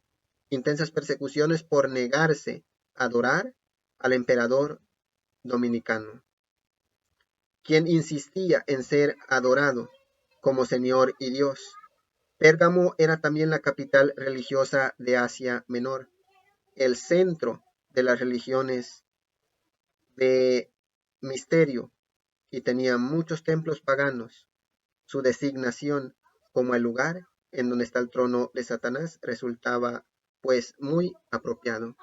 intensas persecuciones por negarse a adorar al emperador dominicano, quien insistía en ser adorado como Señor y Dios. Pérgamo era también la capital religiosa de Asia Menor, el centro de las religiones de misterio, y tenía muchos templos paganos. Su designación como el lugar en donde está el trono de Satanás resultaba pues muy apropiado.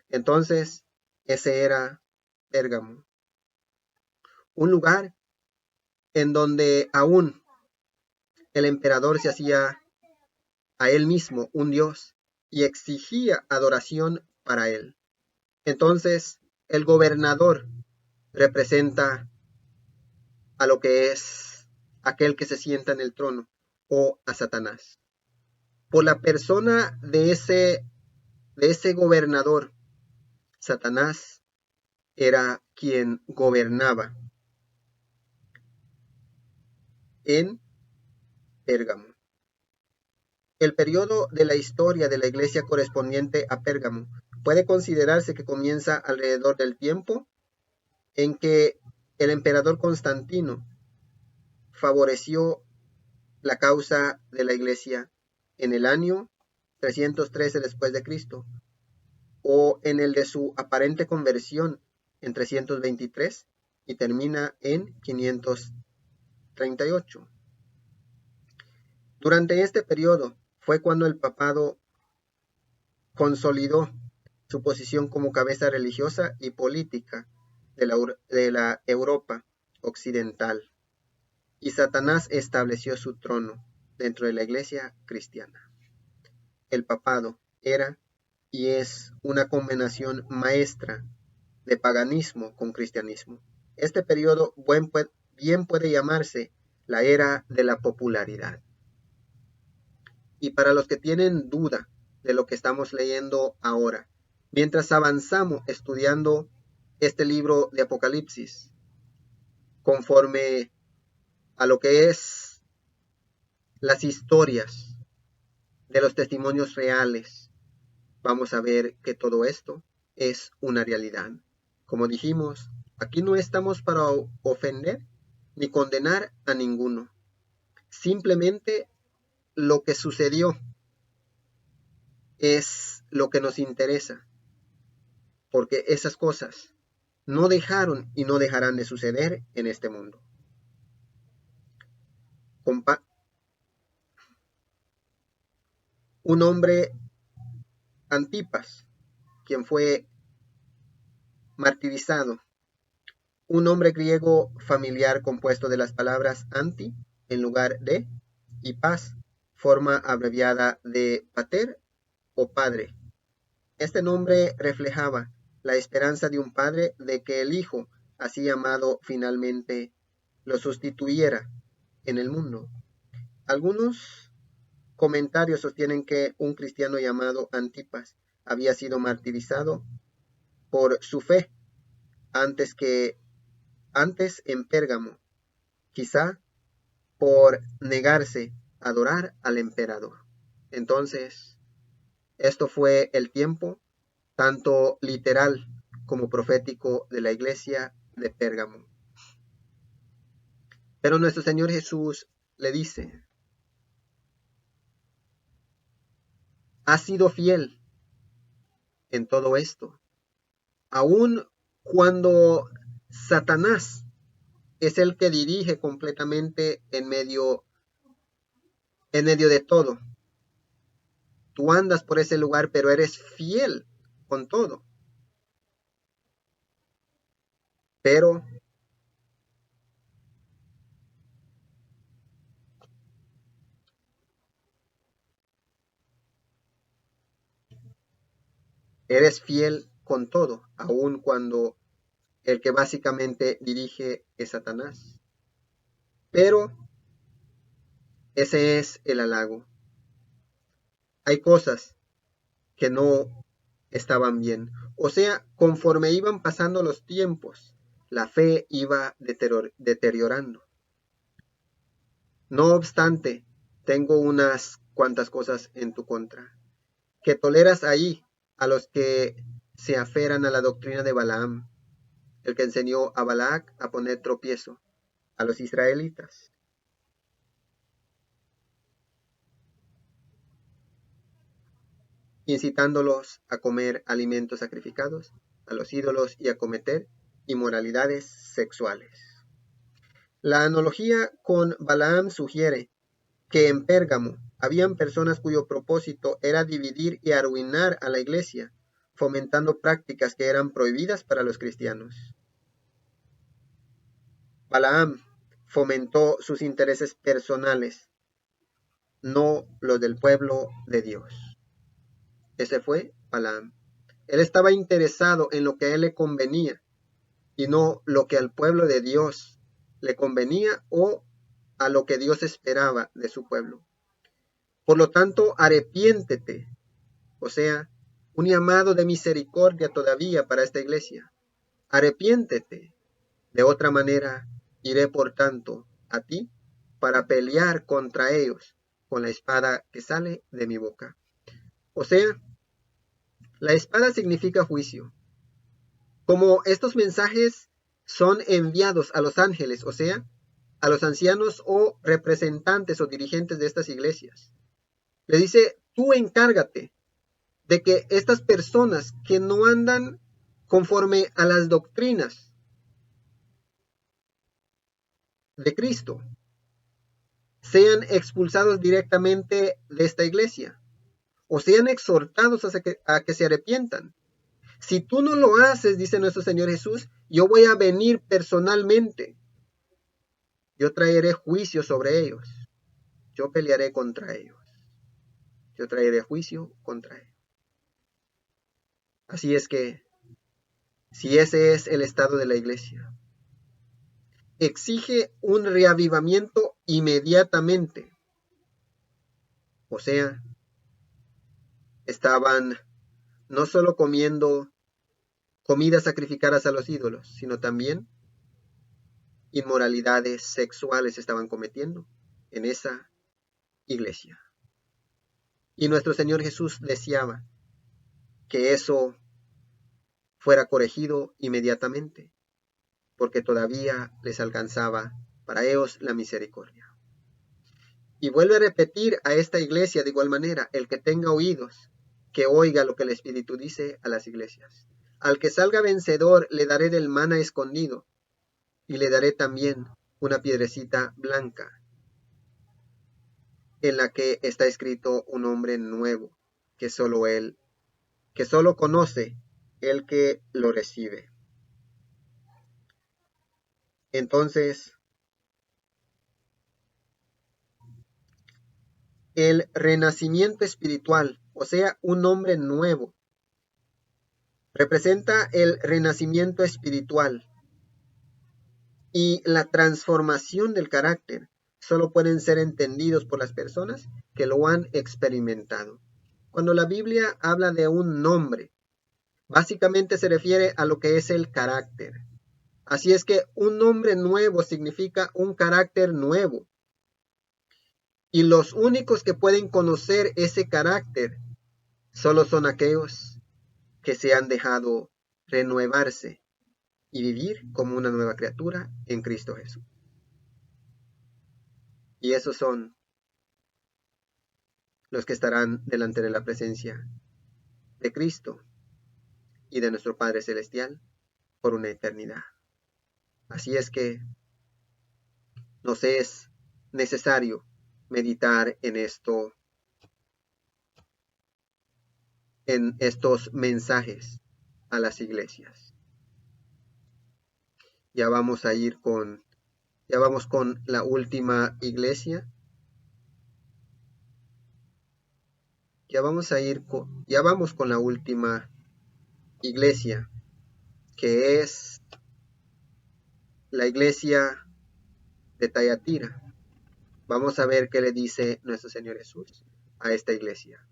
Entonces, ese era Pérgamo, un lugar en donde aún el emperador se hacía a él mismo un dios y exigía adoración para él. Entonces, el gobernador representa a lo que es aquel que se sienta en el trono o a Satanás. Por la persona de ese gobernador, Satanás era quien gobernaba en Pérgamo. El periodo de la historia de la iglesia correspondiente a Pérgamo puede considerarse que comienza alrededor del tiempo en que el emperador Constantino favoreció la causa de la iglesia en el año 313 después de Cristo, o en el de su aparente conversión en 323 y termina en 538. Durante este periodo fue cuando el papado consolidó su posición como cabeza religiosa y política de la Europa occidental, y Satanás estableció su trono dentro de la iglesia cristiana. El papado era y es una combinación maestra de paganismo con cristianismo. Este periodo bien puede llamarse la era de la popularidad. Y para los que tienen duda de lo que estamos leyendo ahora, mientras avanzamos estudiando este libro de Apocalipsis, conforme a lo que es las historias de los testimonios reales, vamos a ver que todo esto es una realidad. Como dijimos, aquí no estamos para ofender ni condenar a ninguno. Simplemente lo que sucedió es lo que nos interesa, porque esas cosas no dejaron y no dejarán de suceder en este mundo. Un hombre, Antipas, quien fue martirizado, un nombre griego familiar compuesto de las palabras anti en lugar de y pas, forma abreviada de pater o padre. Este nombre reflejaba la esperanza de un padre de que el hijo, así llamado, finalmente lo sustituyera en el mundo. Algunos comentarios sostienen que un cristiano llamado Antipas había sido martirizado por su fe antes en Pérgamo, quizá por negarse a adorar al emperador. Entonces, esto fue el tiempo tanto literal como profético de la iglesia de Pérgamo. Pero nuestro Señor Jesús le dice: has sido fiel en todo esto, aun cuando Satanás es el que dirige completamente en medio de todo. Tú andas por ese lugar, pero eres fiel con todo. Pero eres fiel con todo, aun cuando el que básicamente dirige es Satanás. Pero ese es el halago. Hay cosas que no estaban bien. O sea, conforme iban pasando los tiempos, la fe iba deteriorando. No obstante, tengo unas cuantas cosas en tu contra. Que toleras ahí a los que se aferran a la doctrina de Balaam, el que enseñó a Balac a poner tropiezo a los israelitas, incitándolos a comer alimentos sacrificados a los ídolos y a cometer inmoralidades sexuales. La analogía con Balaam sugiere que en Pérgamo habían personas cuyo propósito era dividir y arruinar a la iglesia, fomentando prácticas que eran prohibidas para los cristianos. Balaam fomentó sus intereses personales, no los del pueblo de Dios. Ese fue Balaam. Él estaba interesado en lo que a él le convenía y no lo que al pueblo de Dios le convenía o a lo que Dios esperaba de su pueblo. Por lo tanto, arrepiéntete, o sea, un llamado de misericordia todavía para esta iglesia. Arrepiéntete. De otra manera, iré por tanto a ti para pelear contra ellos con la espada que sale de mi boca. O sea, la espada significa juicio. Como estos mensajes son enviados a los ángeles, o sea, a los ancianos o representantes o dirigentes de estas iglesias, le dice: tú encárgate de que estas personas que no andan conforme a las doctrinas de Cristo sean expulsados directamente de esta iglesia o sean exhortados a que se arrepientan. Si tú no lo haces, dice nuestro Señor Jesús, yo voy a venir personalmente. Yo traeré juicio sobre ellos. Yo pelearé contra ellos. Yo traeré juicio contra ellos. Así es que, si ese es el estado de la iglesia, exige un reavivamiento inmediatamente. O sea, estaban no solo comiendo comidas sacrificadas a los ídolos, sino también inmoralidades sexuales estaban cometiendo en esa iglesia. Y nuestro Señor Jesús deseaba que eso fuera corregido inmediatamente, porque todavía les alcanzaba para ellos la misericordia. Y vuelve a repetir a esta iglesia de igual manera: el que tenga oídos, que oiga lo que el Espíritu dice a las iglesias. Al que salga vencedor le daré del maná escondido, y le daré también una piedrecita blanca, en la que está escrito un nombre nuevo, que solo conoce el que lo recibe. Entonces, el renacimiento espiritual, o sea, un hombre nuevo, representa el renacimiento espiritual, y la transformación del carácter solo pueden ser entendidos por las personas que lo han experimentado. Cuando la Biblia habla de un nombre, básicamente se refiere a lo que es el carácter. Así es que un nombre nuevo significa un carácter nuevo. Y los únicos que pueden conocer ese carácter solo son aquellos que se han dejado renuevarse y vivir como una nueva criatura en Cristo Jesús. Y esos son los que estarán delante de la presencia de Cristo y de nuestro Padre Celestial por una eternidad. Así es que nos es necesario meditar en esto, en estos mensajes a las iglesias. Ya vamos con la última iglesia. Ya vamos con la última iglesia, que es la iglesia de Thyatira. Vamos a ver qué le dice nuestro Señor Jesús a esta iglesia.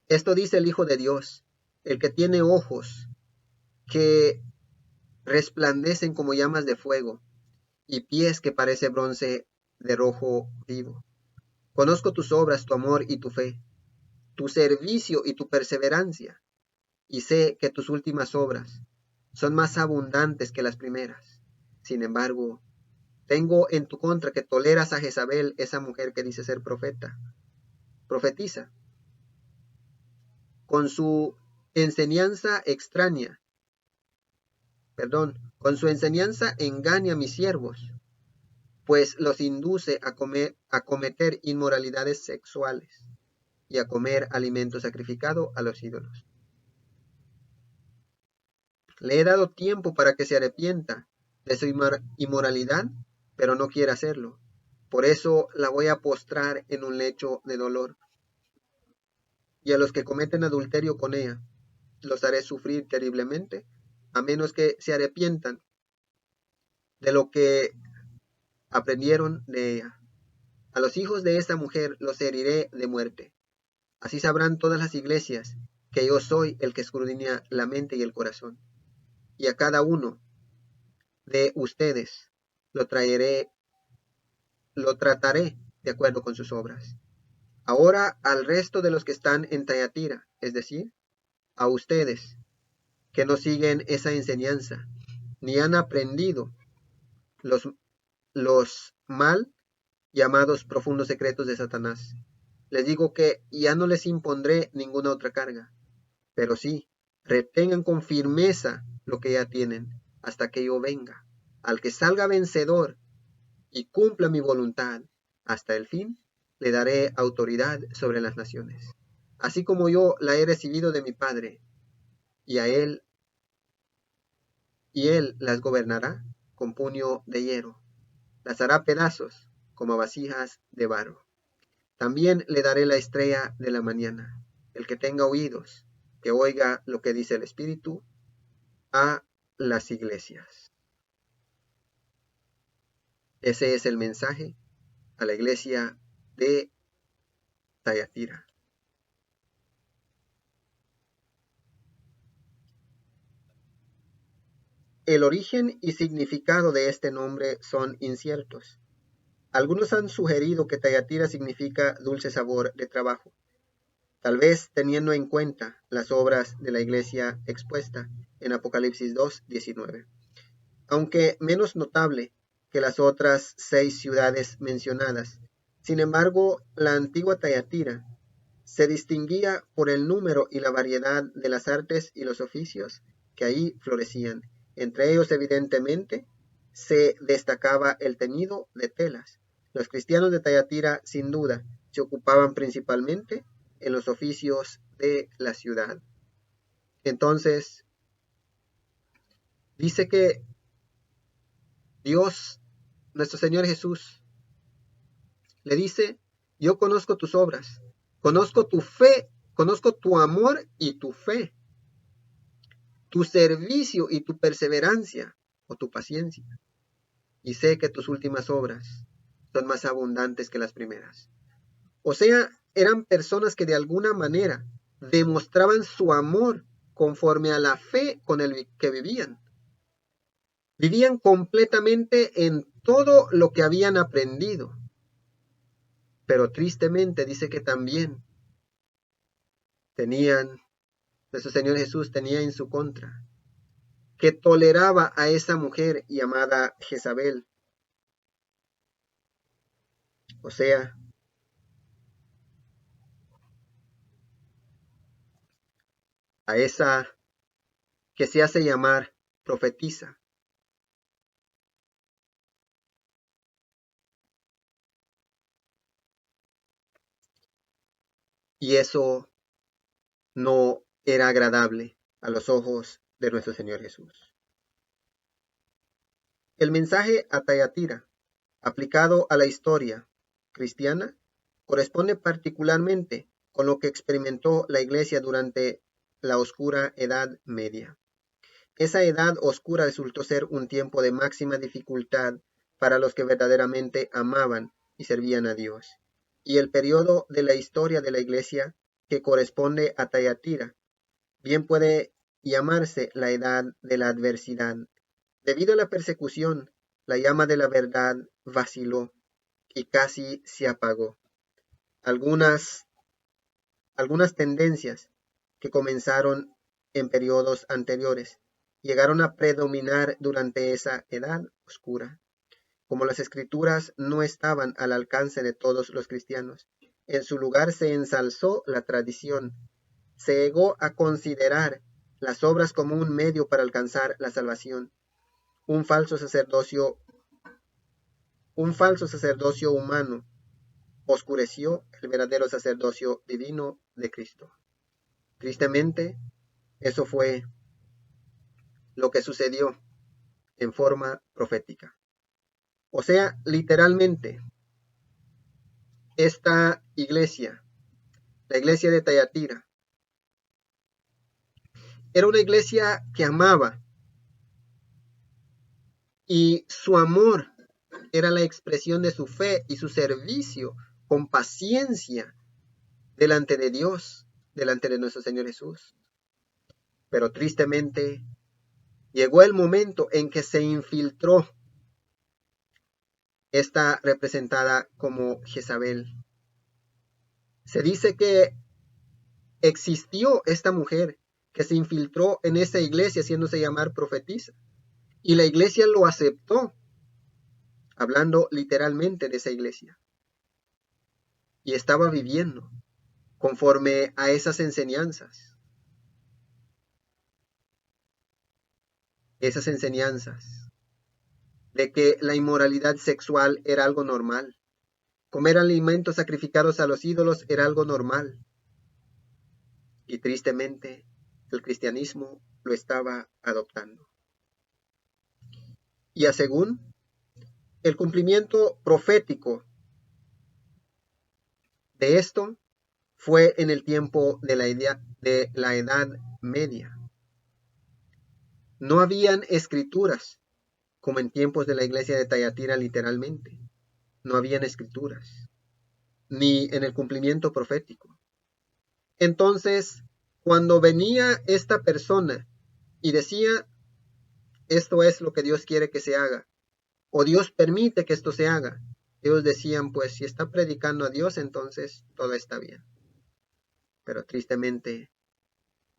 Esto dice el Hijo de Dios, el que tiene ojos que resplandecen como llamas de fuego y pies que parece bronce de rojo vivo. Conozco tus obras, tu amor y tu fe, tu servicio y tu perseverancia, y sé que tus últimas obras son más abundantes que las primeras. Sin embargo, tengo en tu contra que toleras a Jezabel, esa mujer que dice ser profetiza. Con su enseñanza engaña a mis siervos, pues los induce a cometer inmoralidades sexuales y a comer alimento sacrificado a los ídolos. Le he dado tiempo para que se arrepienta de su inmoralidad, pero no quiere hacerlo. Por eso la voy a postrar en un lecho de dolor. Y a los que cometen adulterio con ella, los haré sufrir terriblemente, a menos que se arrepientan de lo que aprendieron de ella. A los hijos de esta mujer los heriré de muerte. Así sabrán todas las iglesias que yo soy el que escudriña la mente y el corazón. Y a cada uno de ustedes lo trataré de acuerdo con sus obras. Ahora al resto de los que están en Thyatira, es decir, a ustedes que no siguen esa enseñanza, ni han aprendido los mal llamados profundos secretos de Satanás. Les digo que ya no les impondré ninguna otra carga, pero sí, retengan con firmeza lo que ya tienen, hasta que yo venga. Al que salga vencedor y cumpla mi voluntad hasta el fin, le daré autoridad sobre las naciones, así como yo la he recibido de mi Padre, y él las gobernará con puño de hierro, las hará pedazos como vasijas de barro. También le daré la estrella de la mañana. El que tenga oídos, que oiga lo que dice el Espíritu a las iglesias. Ese es el mensaje a la iglesia de Thyatira. El origen y significado de este nombre son inciertos. Algunos han sugerido que Thyatira significa dulce sabor de trabajo, tal vez teniendo en cuenta las obras de la iglesia expuesta en Apocalipsis 2:19, aunque menos notable que las otras 6 ciudades mencionadas. Sin embargo, la antigua Thyatira se distinguía por el número y la variedad de las artes y los oficios que ahí florecían. Entre ellos, evidentemente, se destacaba el teñido de telas. Los cristianos de Thyatira, sin duda, se ocupaban principalmente en los oficios de la ciudad. Entonces, dice que Dios, nuestro Señor Jesús, le dice: yo conozco tus obras, conozco tu fe, conozco tu amor y tu fe, tu servicio y tu perseverancia o tu paciencia, y sé que tus últimas obras son más abundantes que las primeras. O sea, eran personas que de alguna manera demostraban su amor conforme a la fe con el que vivían. Vivían completamente en todo lo que habían aprendido. Pero tristemente dice que también nuestro Señor Jesús tenía en su contra, que toleraba a esa mujer llamada Jezabel. O sea, a esa que se hace llamar profetisa. Y eso no era agradable a los ojos de nuestro Señor Jesús. El mensaje a Thyatira, aplicado a la historia cristiana, corresponde particularmente con lo que experimentó la iglesia durante la oscura Edad Media. Esa edad oscura resultó ser un tiempo de máxima dificultad para los que verdaderamente amaban y servían a Dios. Y el periodo de la historia de la iglesia que corresponde a Thyatira bien puede llamarse la edad de la adversidad. Debido a la persecución, la llama de la verdad vaciló y casi se apagó. Algunas tendencias que comenzaron en periodos anteriores llegaron a predominar durante esa edad oscura. Como las escrituras no estaban al alcance de todos los cristianos, en su lugar se ensalzó la tradición. Se llegó a considerar las obras como un medio para alcanzar la salvación. Un falso sacerdocio humano oscureció el verdadero sacerdocio divino de Cristo. Tristemente, eso fue lo que sucedió en forma profética. O sea, literalmente, esta iglesia, la iglesia de Thyatira, era una iglesia que amaba, y su amor era la expresión de su fe y su servicio con paciencia delante de Dios, delante de nuestro Señor Jesús. Pero tristemente llegó el momento en que se infiltró esta representada como Jezabel. Se dice que existió esta mujer que se infiltró en esa iglesia haciéndose llamar profetisa, y la iglesia lo aceptó, hablando literalmente de esa iglesia, y estaba viviendo conforme a esas enseñanzas. Esas enseñanzas de que la inmoralidad sexual era algo normal, comer alimentos sacrificados a los ídolos era algo normal, y tristemente el cristianismo lo estaba adoptando. Y a según el cumplimiento profético de esto fue en el tiempo de la Edad Media. No habían escrituras como en tiempos de la iglesia de Thyatira literalmente. No habían escrituras, ni en el cumplimiento profético. Entonces, cuando venía esta persona y decía, esto es lo que Dios quiere que se haga, o Dios permite que esto se haga, ellos decían, pues si está predicando a Dios, entonces todo está bien. Pero tristemente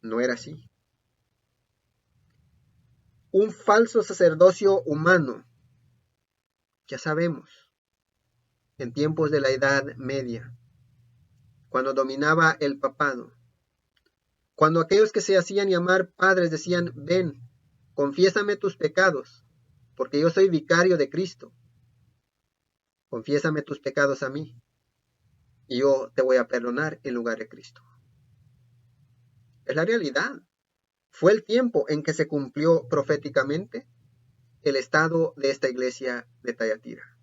no era así. Un falso sacerdocio humano, ya sabemos, en tiempos de la Edad Media, cuando dominaba el papado, cuando aquellos que se hacían llamar padres decían, ven, confiésame tus pecados, porque yo soy vicario de Cristo, confiésame tus pecados a mí, y yo te voy a perdonar en lugar de Cristo. Es la realidad. Fue el tiempo en que se cumplió proféticamente el estado de esta iglesia de Thyatira.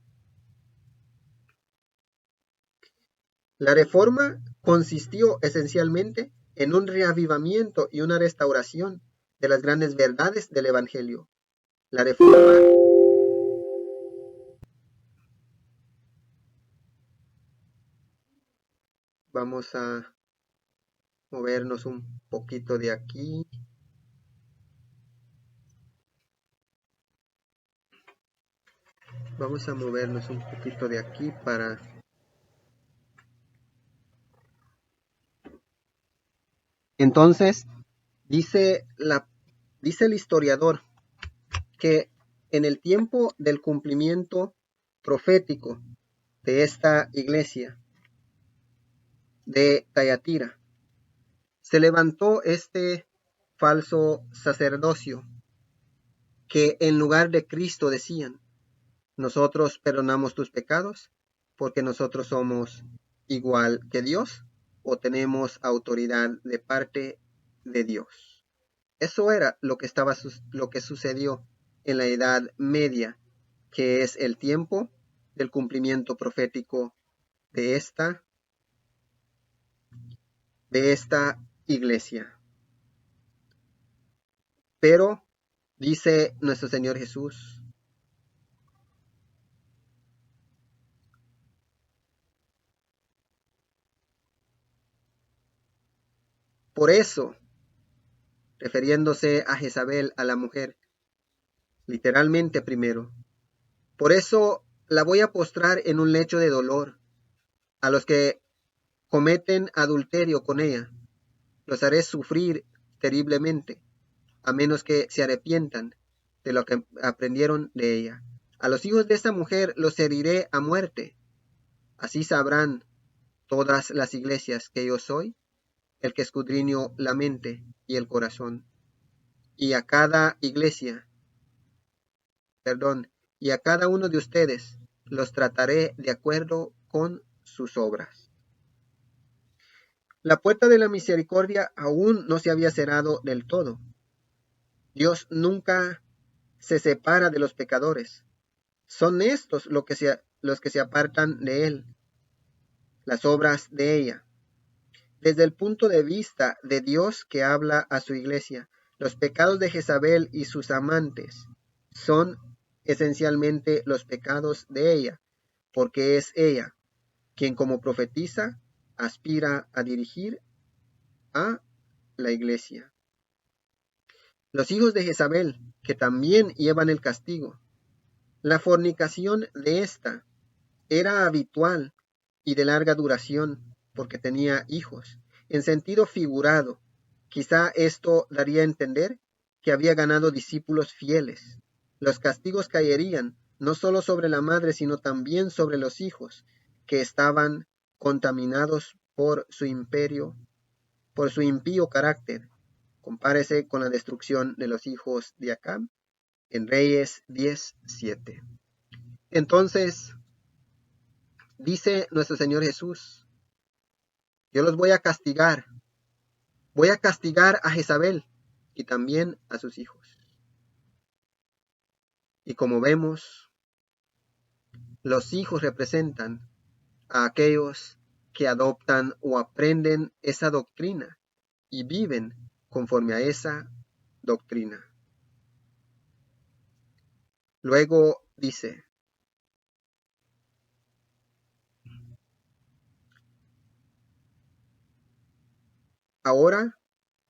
La reforma consistió esencialmente en un reavivamiento y una restauración de las grandes verdades del Evangelio. La reforma vamos a movernos un poquito de aquí. Vamos a movernos un poquito de aquí para... Entonces, dice el historiador que en el tiempo del cumplimiento profético de esta iglesia de Thyatira, se levantó este falso sacerdocio que en lugar de Cristo decían, nosotros perdonamos tus pecados porque nosotros somos igual que Dios o tenemos autoridad de parte de Dios. Eso era lo que sucedió en la Edad Media, que es el tiempo del cumplimiento profético de esta iglesia. Pero dice nuestro Señor Jesús, por eso, refiriéndose a Jezabel, a la mujer, literalmente primero, por eso la voy a postrar en un lecho de dolor. A los que cometen adulterio con ella, los haré sufrir terriblemente, a menos que se arrepientan de lo que aprendieron de ella. A los hijos de esta mujer los heriré a muerte. Así sabrán todas las iglesias que yo soy, el que escudriño la mente y el corazón. Y a cada y a cada uno de ustedes los trataré de acuerdo con sus obras. La puerta de la misericordia aún no se había cerrado del todo. Dios nunca se separa de los pecadores. Son estos los que se apartan de Él, las obras de ella. Desde el punto de vista de Dios que habla a su iglesia, los pecados de Jezabel y sus amantes son esencialmente los pecados de ella, porque es ella quien como profetiza aspira a dirigir a la iglesia. Los hijos de Jezabel, que también llevan el castigo. La fornicación de esta era habitual y de larga duración, porque tenía hijos. En sentido figurado, quizá esto daría a entender que había ganado discípulos fieles. Los castigos caerían no solo sobre la madre, sino también sobre los hijos, que estaban contaminados por su impío carácter. Compárese con la destrucción de los hijos de Acab en Reyes 10:7. Entonces, dice nuestro Señor Jesús, yo los voy a castigar a Jezabel y también a sus hijos. Y como vemos, los hijos representan a aquellos que adoptan o aprenden esa doctrina y viven conforme a esa doctrina. Luego dice, ahora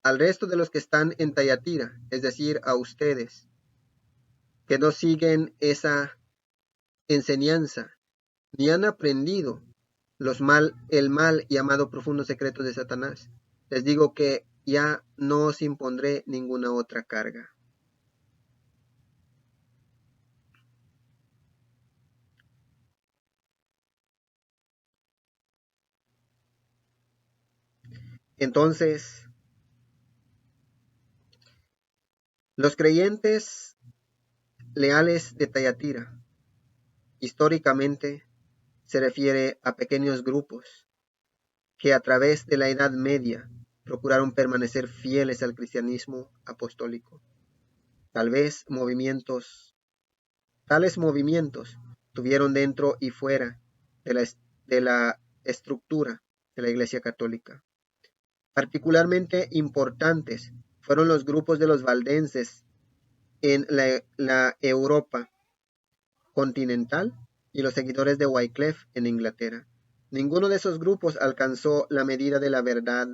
al resto de los que están en Thyatira, es decir, a ustedes, que no siguen esa enseñanza, ni han aprendido el mal llamado profundo secreto de Satanás, les digo que ya no os impondré ninguna otra carga. Entonces, los creyentes leales de Thyatira, históricamente, se refiere a pequeños grupos que a través de la Edad Media procuraron permanecer fieles al cristianismo apostólico. Tales movimientos tuvieron dentro y fuera de la estructura de la Iglesia Católica. Particularmente importantes fueron los grupos de los valdenses en la Europa continental y los seguidores de Wycliffe en Inglaterra. Ninguno de esos grupos alcanzó la medida de la verdad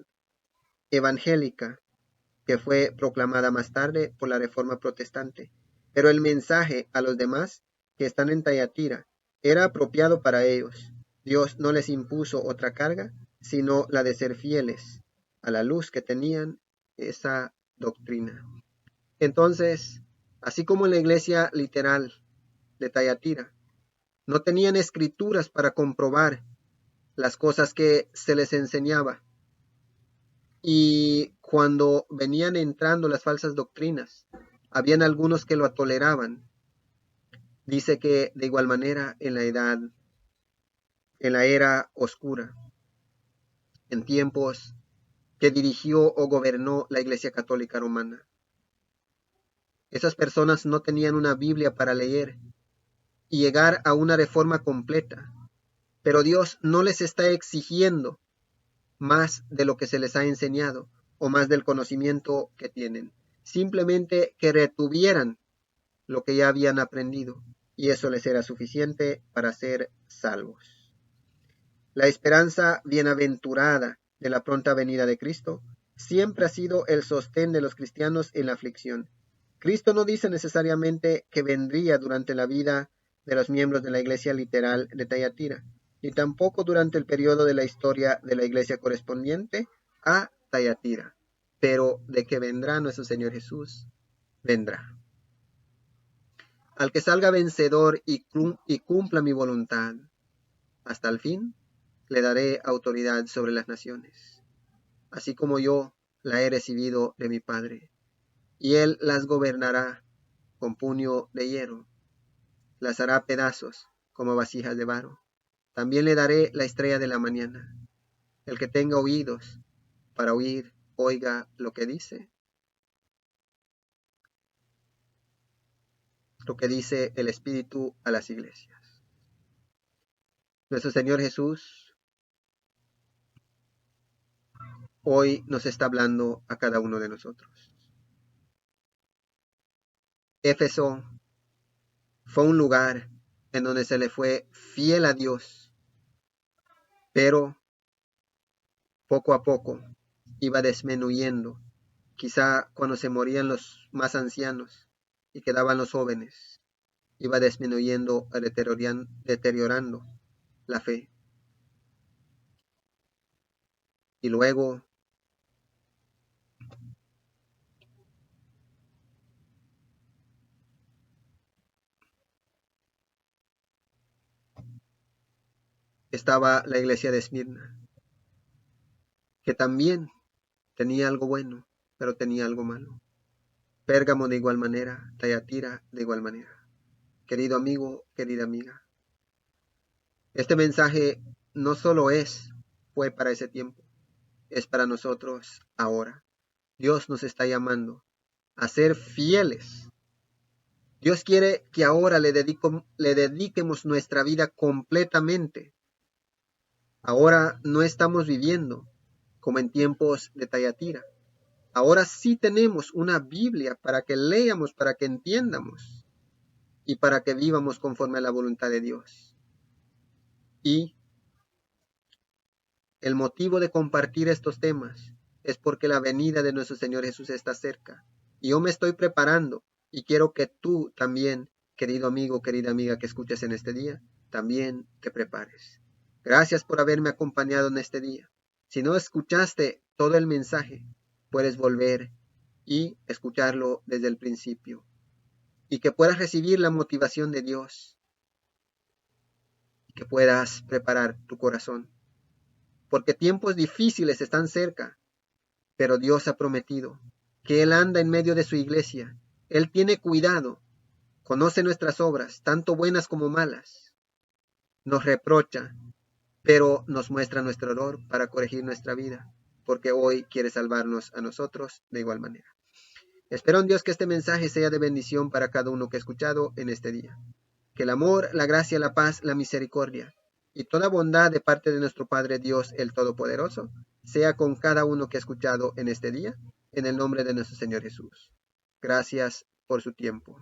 evangélica que fue proclamada más tarde por la Reforma Protestante. Pero el mensaje a los demás que están en Thyatira era apropiado para ellos. Dios no les impuso otra carga, sino la de ser fieles a la luz que tenían esa doctrina. Entonces, así como en la iglesia literal de Thyatira, no tenían escrituras para comprobar las cosas que se les enseñaba. Y cuando venían entrando las falsas doctrinas, habían algunos que lo toleraban. Dice que de igual manera en la era oscura, en tiempos que dirigió o gobernó la Iglesia Católica Romana, esas personas no tenían una Biblia para leer y llegar a una reforma completa, pero Dios no les está exigiendo más de lo que se les ha enseñado o más del conocimiento que tienen. Simplemente que retuvieran lo que ya habían aprendido y eso les era suficiente para ser salvos. La esperanza bienaventurada de la pronta venida de Cristo siempre ha sido el sostén de los cristianos en la aflicción. Cristo no dice necesariamente que vendría durante la vida de los miembros de la iglesia literal de Thyatira, ni tampoco durante el periodo de la historia de la iglesia correspondiente a Thyatira, pero de que vendrá nuestro Señor Jesús, vendrá. Al que salga vencedor y cumpla mi voluntad hasta el fin, le daré autoridad sobre las naciones, así como yo la he recibido de mi Padre, y él las gobernará con puño de hierro, las hará pedazos como vasijas de barro. También le daré la estrella de la mañana. El que tenga oídos para oír, oiga lo que dice el Espíritu a las iglesias. Nuestro Señor Jesús hoy nos está hablando a cada uno de nosotros. Éfeso fue un lugar en donde se le fue fiel a Dios, pero poco a poco iba disminuyendo. Quizá cuando se morían los más ancianos y quedaban los jóvenes, iba disminuyendo, deteriorando la fe. Y luego estaba la iglesia de Esmirna, que también tenía algo bueno, pero tenía algo malo. Pérgamo de igual manera, Thyatira de igual manera. Querido amigo, querida amiga, este mensaje no solo fue para ese tiempo, es para nosotros ahora. Dios nos está llamando a ser fieles. Dios quiere que ahora le dediquemos nuestra vida completamente. Ahora no estamos viviendo como en tiempos de Thyatira. Ahora sí tenemos una Biblia para que leamos, para que entiendamos. y para que vivamos conforme a la voluntad de Dios. Y el motivo de compartir estos temas es porque la venida de nuestro Señor Jesús está cerca. Y yo me estoy preparando y quiero que tú también, querido amigo, querida amiga que escuches en este día, también te prepares. Gracias por haberme acompañado en este día. Si no escuchaste todo el mensaje, puedes volver y escucharlo desde el principio. Y que puedas recibir la motivación de Dios. Y que puedas preparar tu corazón. Porque tiempos difíciles están cerca. Pero Dios ha prometido que Él anda en medio de su iglesia. Él tiene cuidado. Conoce nuestras obras, tanto buenas como malas. Nos reprocha, pero nos muestra nuestro error para corregir nuestra vida, porque hoy quiere salvarnos a nosotros de igual manera. Espero en Dios que este mensaje sea de bendición para cada uno que ha escuchado en este día. Que el amor, la gracia, la paz, la misericordia y toda bondad de parte de nuestro Padre Dios el Todopoderoso sea con cada uno que ha escuchado en este día, en el nombre de nuestro Señor Jesús. Gracias por su tiempo.